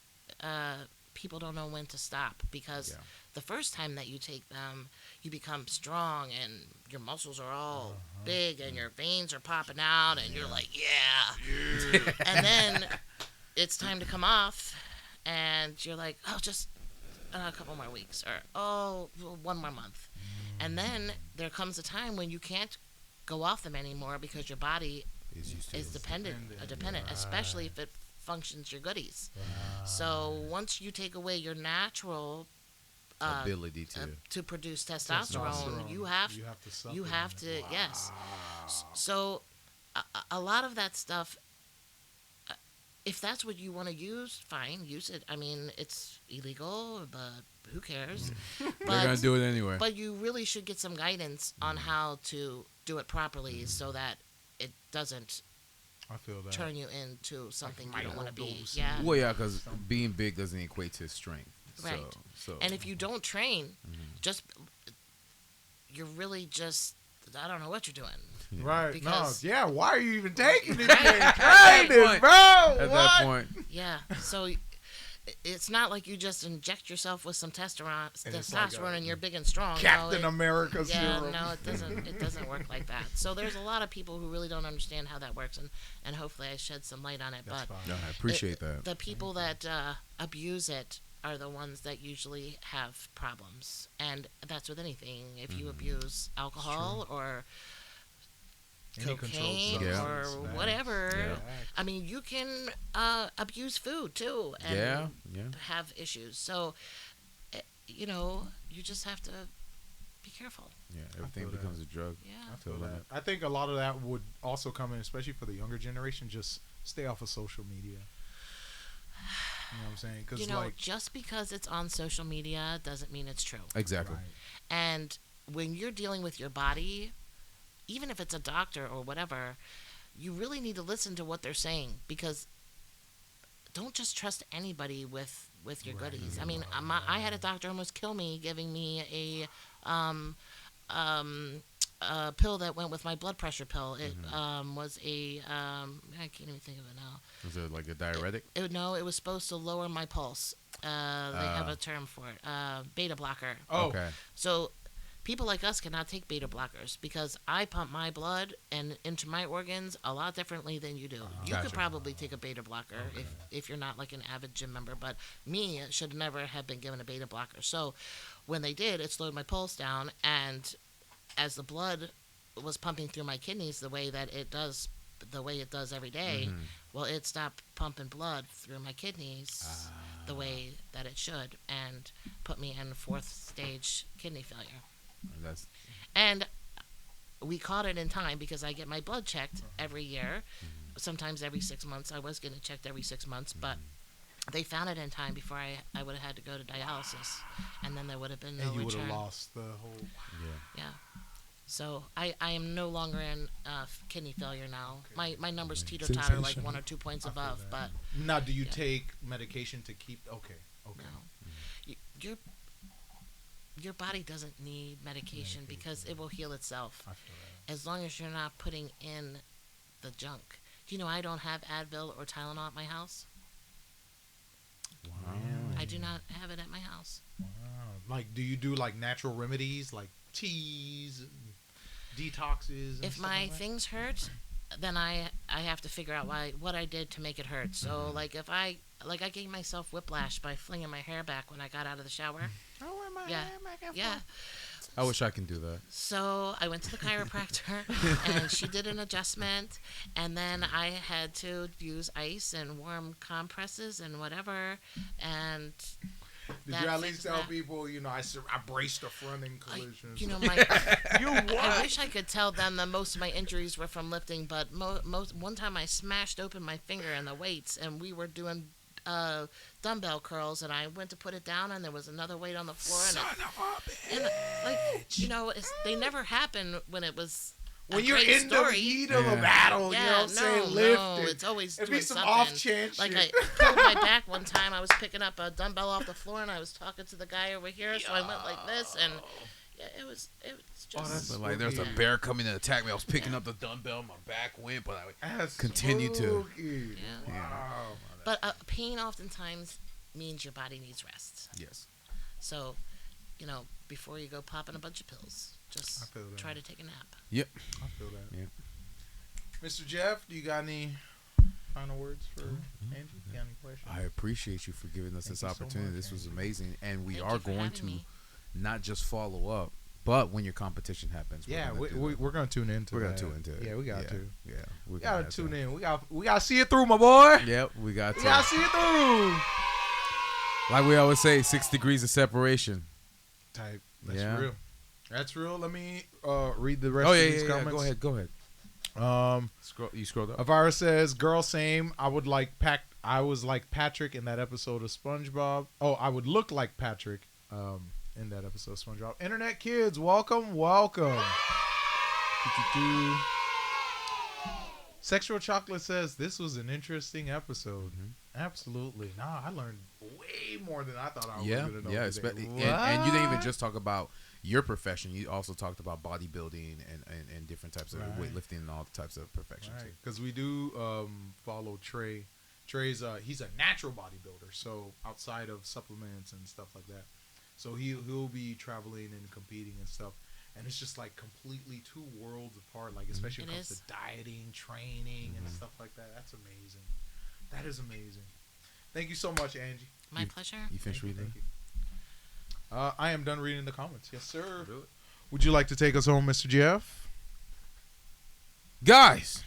people don't know when to stop, because the first time that you take them, you become strong and your muscles are all big and your veins are popping out and you're like, yeah. And then it's time to come off and you're like, oh, just a couple more weeks, or one more month. And then there comes a time when you can't go off them anymore because your body is dependent, especially if it functions your goodies. So once you take away your natural ability to produce testosterone, you have to yes. So a lot of that stuff, if that's what you want to use, fine, use it. I mean, it's illegal, but who cares? They're gonna do it anyway. But you really should get some guidance on how to do it properly, so that it doesn't turn you into something you don't want to be. Yeah. Well, yeah, because being big doesn't equate to strength. Right. So. And if you don't train, you're really just, I don't know what you're doing. Yeah. Right. Because, why are you even taking it? At that point. Yeah. So it's not like you just inject yourself with some testosterone and you're big and strong. Captain America serum. No, it doesn't work like that. So there's a lot of people who really don't understand how that works, and hopefully I shed some light on it. That's but no, I appreciate that. The people that abuse it are the ones that usually have problems, and that's with anything. If you abuse alcohol or cocaine or whatever, I mean, you can abuse food too and have issues. So you just have to be careful. Yeah, everything becomes a drug. Yeah, I feel that. I think a lot of that would also come in, especially for the younger generation. Just stay off of social media. You know what I'm saying? Because just because it's on social media doesn't mean it's true. Exactly. Right. And when you're dealing with your body, even if it's a doctor or whatever, you really need to listen to what they're saying, because don't just trust anybody with your goodies. I mean, I had a doctor almost kill me giving me a pill that went with my blood pressure pill. It was I can't even think of it now. Was it like a diuretic? No, it was supposed to lower my pulse. They have a term for it. Beta blocker. Oh. Okay. So people like us cannot take beta blockers, because I pump my blood and into my organs a lot differently than you do. You could probably take a beta blocker if you're not like an avid gym member, but me should never have been given a beta blocker. So when they did, it slowed my pulse down, and as the blood was pumping through my kidneys the way it does every day, well, it stopped pumping blood through my kidneys the way that it should, and put me in 4th stage kidney failure. And we caught it in time, because I get my blood checked every year, sometimes every 6 months. I was getting it checked every 6 months, but they found it in time before I would have had to go to dialysis, and then there would have been no return. And you would have lost the whole... Yeah. So I am no longer in kidney failure now. My numbers teeter-totter like 1 or 2 points above. But now, do you take medication to keep... Okay. No. your body doesn't need medication because it will heal itself. I feel that. As long as you're not putting in the junk. Do you know I don't have Advil or Tylenol at my house? Wow. I do not have it at my house. Wow. Like, do you do like natural remedies like teas, and detoxes? And If stuff my like that? things hurt, then I have to figure out what I did to make it hurt. So like if I gave myself whiplash by flinging my hair back when I got out of the shower. Yeah, yeah. I wish I can do that. So I went to the chiropractor and she did an adjustment, and then I had to use ice and warm compresses and whatever. And Did that you at least fixed tell that. people, I braced a front in collisions? You know, I wish I could tell them that most of my injuries were from lifting, but one time I smashed open my finger in the weights, and we were doing dumbbell curls, and I went to put it down, and there was another weight on the floor, they never happen when it was when a you're great in story. the heat of a battle, Yeah, you know what I'm saying? Lifting. it's always It'd doing be some something. off chance Like shit. I pulled my back one time. I was picking up a dumbbell off the floor, and I was talking to the guy over here, so I went like this, and yeah, it was just. that's But like, there's a bear coming to attack me. I was picking up the dumbbell, my back went, but I That's continue to. spooky. Yeah. Wow. But pain oftentimes means your body needs rest. Yes. So, before you go popping a bunch of pills, I just feel that. try to take a nap. Yep. I feel that. Yeah. Mr. Jeff, do you got any final words for Angie? You got any questions? I appreciate you for giving us Thank this you so opportunity. much, This was Angie. amazing, and we Thank are you for going having to me. not just follow up, but when your competition happens, Yeah, we're gonna do we're gonna tune into We're that. gonna tune into it. Yeah, we got to. Yeah, We gotta tune in. We gotta see it through, my boy. Yep, we got We to. gotta see it through. Like we always say, 6 degrees of separation. Type. That's Yeah. real. That's real. Let me read the rest Oh of yeah, these yeah, comments. Go ahead. You scrolled up. Avira says, "Girl, same. I was like Patrick in that episode of SpongeBob. Oh, I would look like Patrick in that episode of SpongeBob. Internet kids, welcome. Do-do-do. Sexual Chocolate says, this was an interesting episode. Absolutely. Nah, I learned way more than I thought I was going to know. Yeah, today. and you didn't even just talk about your profession. You also talked about bodybuilding and different types of Right. weightlifting and all types of perfection. Right, because we do follow Trey. Trey's he's a natural bodybuilder, so outside of supplements and stuff like that. So he'll be traveling and competing and stuff, and it's just like completely two worlds apart. Like especially when it comes to dieting, training, and stuff like that. That's amazing. That is amazing. Thank you so much, Angie. My pleasure. You finished reading? Thank you. I am done reading the comments. Yes, sir. Do it. Would you like to take us home, Mr. Jeff? Guys,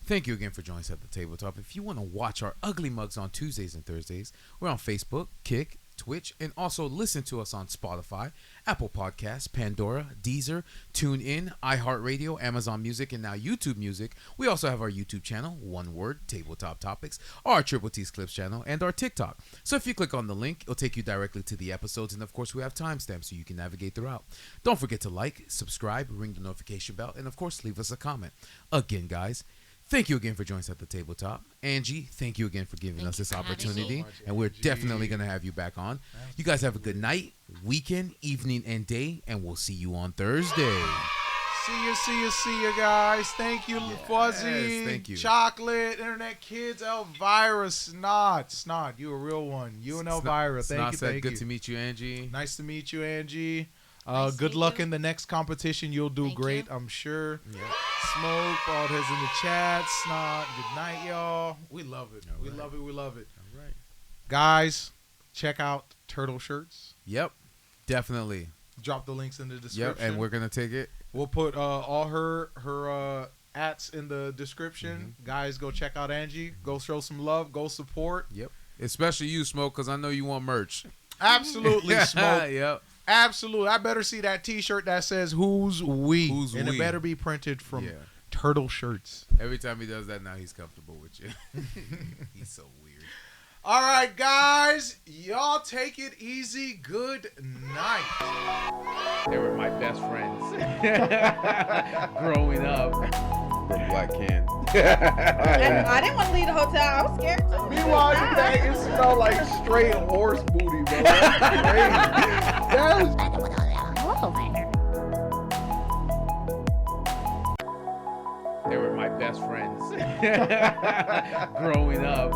thank you again for joining us at the tabletop. If you want to watch our ugly mugs on Tuesdays and Thursdays, we're on Facebook, Kick, Twitch, and also listen to us on Spotify, Apple Podcasts, Pandora, Deezer, TuneIn, iHeartRadio, Amazon Music, and now YouTube Music. We also have our YouTube channel, One Word, Tabletop Topics, our Triple T's Clips channel, and our TikTok. So if you click on the link, it'll take you directly to the episodes, and of course we have timestamps so you can navigate throughout. Don't forget to like, subscribe, ring the notification bell, and of course leave us a comment. Again, guys, thank you again for joining us at the tabletop. Angie, thank you again for giving Thank us you this for having me. opportunity. So much, And we're Angie. definitely going to have you back on. You guys have a good night, weekend, evening, and day, and we'll see you on Thursday. See you, guys. Thank you, Fuzzy. thank you. Chocolate, Internet Kids, Elvira, Snot. You a real one. You and Elvira. Thank you, said, thank good you. to meet you, Angie. Nice to meet you, Angie. Nice to good meet luck you. in the next competition. You'll do Thank great, you. I'm sure. Yeah. Smoke, Bald Heads in the chat, Snot. Good night, y'all. We love it. All We right. love it. We love it. All right. Guys, check out Turtle Shirts. Yep, definitely. Drop the links in the description. Yep, and we're going to take it. We'll put all her ats in the description. Guys, go check out Angie. Go show some love. Go support. Yep. Especially you, Smoke, because I know you want merch. Absolutely, Smoke. Yep. Absolutely. I better see that T-shirt that says "Who's we," Who's and we? it better be printed from Yeah. Turtle Shirts. Every time he does that, now he's comfortable with you. He's so weird. All right, guys, y'all take it easy. Good night. They were my best friends growing up. From Black Can. And I didn't want to leave the hotel. I was scared too. Meanwhile, you think it smelled like straight horse booty, bro. That's crazy. That's They were my best friends growing up.